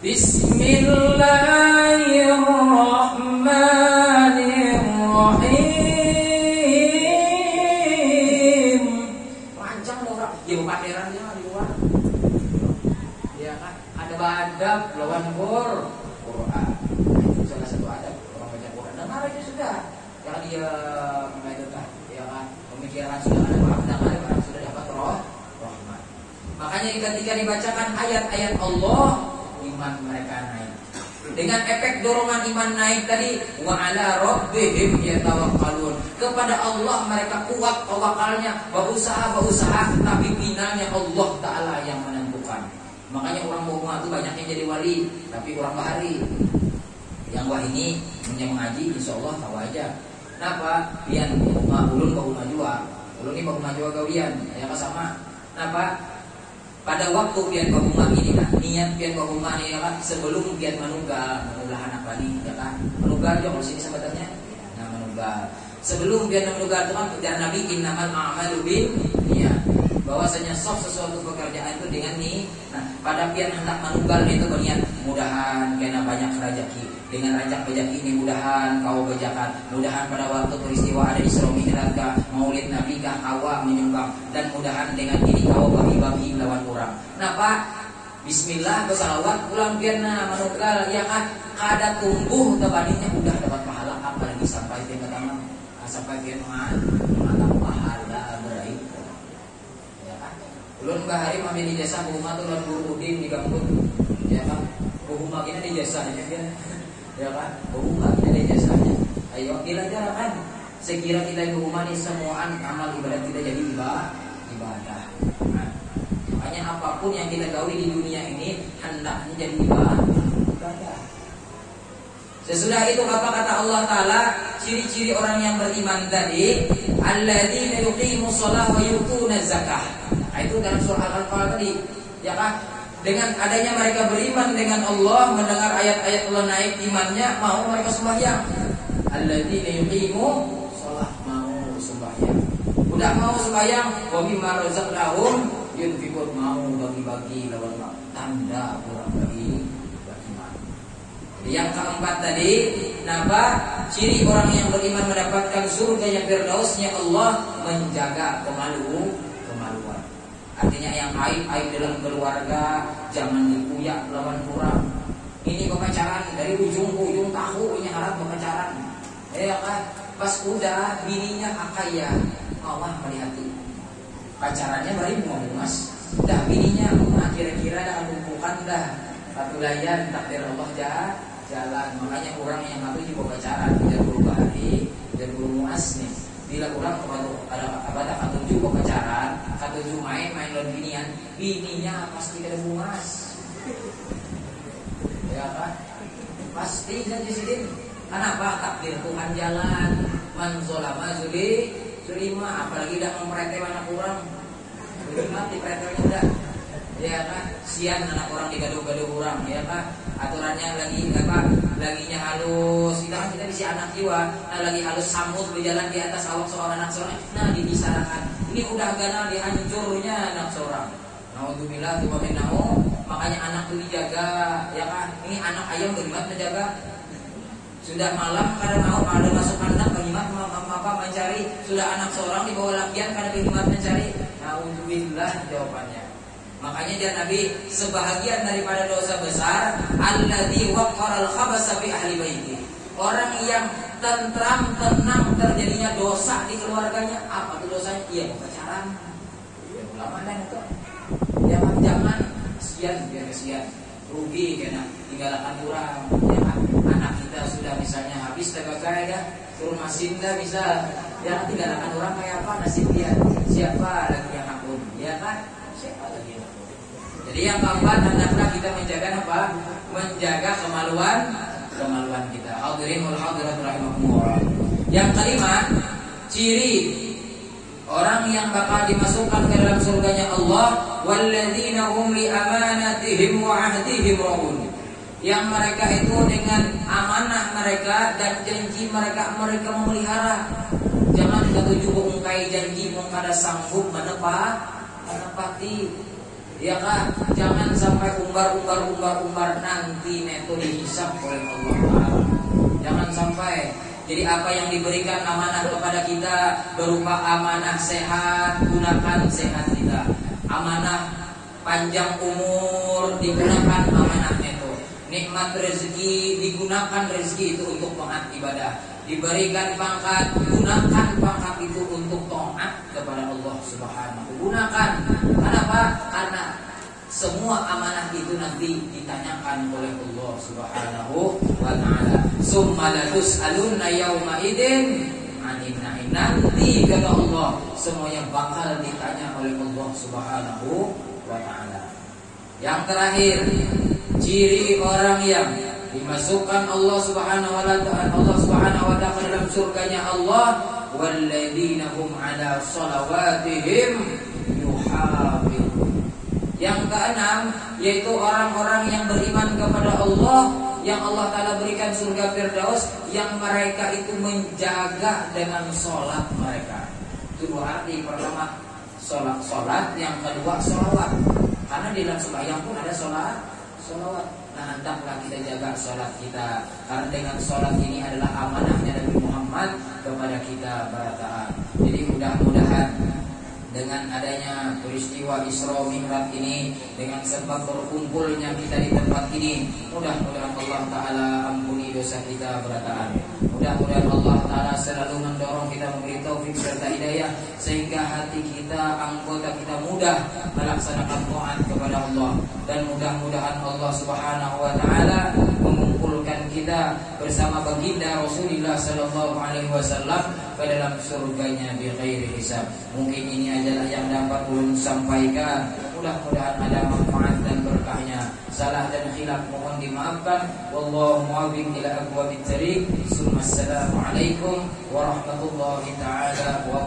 Bismillahirrahmanirrahim. Panjang orang, ya paderannya di luar. Ya kan? Ada adab lawan Quran. Itu salah satu adab orang baca Quran. Dengar aja sudah. Jangan dia mengaitkan, ya kan? Pemikiran sudah ada, dengar sudah dapat rahmat. Makanya ketika dibacakan ayat-ayat Allah, iman mereka naik. Dengan efek dorongan iman naik tadi, wa ala rabbihim yatawakkalun. Kepada Allah mereka kuat tawakalnya, berusaha, tapi finalnya Allah Ta'ala yang menentukan. Makanya orang bohong itu banyaknya jadi wali, tapi orang bahari. Yang wah ini mengaji, insya Allah tahu aja. Kenapa? Pian ulun bahu majua, ulun ini bahu majua gawian, ya kan sama. Kenapa? Pada waktu pian bahuma ini kan, niat pian bahuma ini kan sebelum pian menunggal anak bani, ya kan? Menunggal juga kalau sini sebenarnya, nah menunggal. Sebelum pian menunggal itu kan dan Nabi innamal a'malu binniyat, bahwasanya sesuatu pekerjaan itu dengan nih. Nah, pada pian hendak menunggal itu berniat mudahan kena banyak rezeki. Dengan rezeki ini mudahan kau bejakan, mudahan pada waktu peristiwa ada Isra Mi'raj maulid Nabi kah awak menyumbang, dan mudahan dengan ini kau bagi-bagi lawan orang. Kenapa? Bismillah bersalawat pulang pianna menunggal, ya kan? Kada tumbuh tebaninya udah dapat pahala, apalagi sampai pian ke tangan, sampai pian mata pahala berai. Ya kan? Ulun bahari mami di jasa rumah tuh lawan guru udin di kampung, ya kan? Rumah ini di jasanya dia. Ya kan, berumah kita ada jasanya. Ayo kita kan, sekira kita berumah ini semuaan amal ibadat kita jadi ibadah. Nah, makanya apapun yang kita gawi di dunia ini hendaknya jadi ibadah. Sesudah itu apa kata Allah Ta'ala, ciri-ciri orang yang beriman tadi, alladzina yuqimus shalah wa yutuna zakah. Nah, itu dalam surah Al-Anfal tadi, ya kan? Dengan adanya mereka beriman dengan Allah, mendengar ayat-ayat Allah naik imannya, mau mereka sembahyang. Alladzina yuqimus shalah, mau sembahyang. Udah mau sembahyang, wa mimma razaqnahum yunfiqun, mau bagi-bagi lawan tanda orang bagi. Yang keempat tadi, napa? Ciri orang yang beriman mendapatkan surga yang firdausnya Allah, menjaga kemaluan. Artinya yang aib dalam keluarga jangan dikuyak lawan kurang. Ini pemacaran dari ujung ke ujung tahu ini harap pemacaran. Ya kan? Pas udah bininya akaya, Allah melihati. Pacarannya bari bunga-bungas. Dah bininya kira-kira dah lumpukan dah. Patulayan takdir Allah jalan. Makanya orang yang ngaku juga pacaran, tidak berubah hari, tidak bermuas nih. Bila orang ada katuju pacaran, katuju main lawan bininya pasti kada bungas. Ya kan? Pasti jadi sidin. Kenapa? Takdir Tuhan jalan. Man zalama zulima, apalagi dah memperhati anak orang. Zulima di perhatiannya udah. Ya kan? Sian anak orang digaduh-gaduh orang, ya kan? aturannya lagi laginya halus, kita bisa anak jiwa, nah lagi halus samut berjalan di atas awak seorang anak seorang, nah dibicarakan ini udah gana dihancurnya anak seorang. Naudzubillah wa minhu. Makanya anak itu dijaga, ya kan? Ini anak ayam bagaimana menjaga? Sudah malam karena mau ada masuk anak bagaimana apa mencari? Sudah anak seorang dibawa lakian karena bagaimana mencari? Naudzubillah jawabannya. Makanya dia Nabi sebahagian daripada dosa besar alladzi waqaral khabasa fi ahli baiti. Orang yang tentram, tenang terjadinya dosa di keluarganya. Apa itu dosanya? Iya, pacaran. Ya ulama dan itu. Jangan kesian, rugi karena tinggalkan kurang. Ya kan? Anak kita sudah misalnya habis tenaga ya, suruh masin dah bisa. Jangan tinggalkan orang kayak apa nasib dia. Siapa lagi yang hakum? Ya kan? Siapa lagi yang hakum? Jadi yang keempat hendaklah kita menjaga apa? Menjaga kemaluan kita. Hadirin wal hadirat rahimakumullah. Yang kelima, ciri orang yang bakal dimasukkan ke dalam surganya Allah, walladzina hum li amanatihim wa ahdihim raun. Yang mereka itu dengan amanah mereka dan janji mereka memelihara. Jangan ketujuh mengungkai janji mengkada sanggup menepati. Ya kan? Jangan sampai umbar nanti neto dihisab oleh Allah Ta'ala. Jangan sampai. Jadi apa yang diberikan amanah kepada kita berupa amanah sehat, gunakan sehat kita. Amanah panjang umur, digunakan amanah itu. Nikmat rezeki, digunakan rezeki itu untuk taat ibadah. Diberikan pangkat, gunakan pangkat itu untuk taat kepada Allah Subhanahu. Gunakan. Kenapa? Karena semua amanah itu nanti ditanyakan oleh Allah Subhanahu wa ta'ala. Summa latus'alunna yauma idzin 'anil na'im. Nanti kata Allah semuanya bakal ditanya oleh Allah Subhanahu wa ta'ala. Yang terakhir, ciri orang yang dimasukkan Allah Subhanahu wa ta'ala dalam surganya Allah, walladzina hum 'ala shalawatihim yuhafizun. Yang keenam, yaitu orang-orang yang beriman kepada Allah, yang Allah Ta'ala berikan surga Firdaus, yang mereka itu menjaga dengan sholat mereka. Itu dua arti. Pertama sholat, yang kedua sholawat. Karena di dalam sembahyang pun ada sholawat. Nah, hendaklah kita jaga sholat kita, karena dengan sholat ini adalah amanahnya Nabi Muhammad kepada kita barataan. Jadi mudah-mudahan dengan adanya peristiwa Isra Mi'raj ini, dengan sebab berkumpulnya kita di tempat ini, mudah-mudahan Allah Ta'ala ampuni dosa kita berataan. Mudah-mudahan Allah Ta'ala selalu mendorong kita, memberi taufik serta hidayah, sehingga hati kita, anggota kita mudah melaksanakan taat kepada Allah. Dan mudah-mudahan Allah Subhanahu wa Ta'ala mengumpulkan kita bersama baginda Rasulullah sallallahu alaihi wasallam ke dalam surganya bi ghairi hisab. Mungkin ini adalah yang dapat ulun sampaikan. Mudah-mudahan ada manfaat dan berkahnya. Salah dan khilaf mohon dimaafkan. Wallahu muwaffiq ila aqwamit thariq. Assalamualaikum warahmatullahi taala wabarakatuh.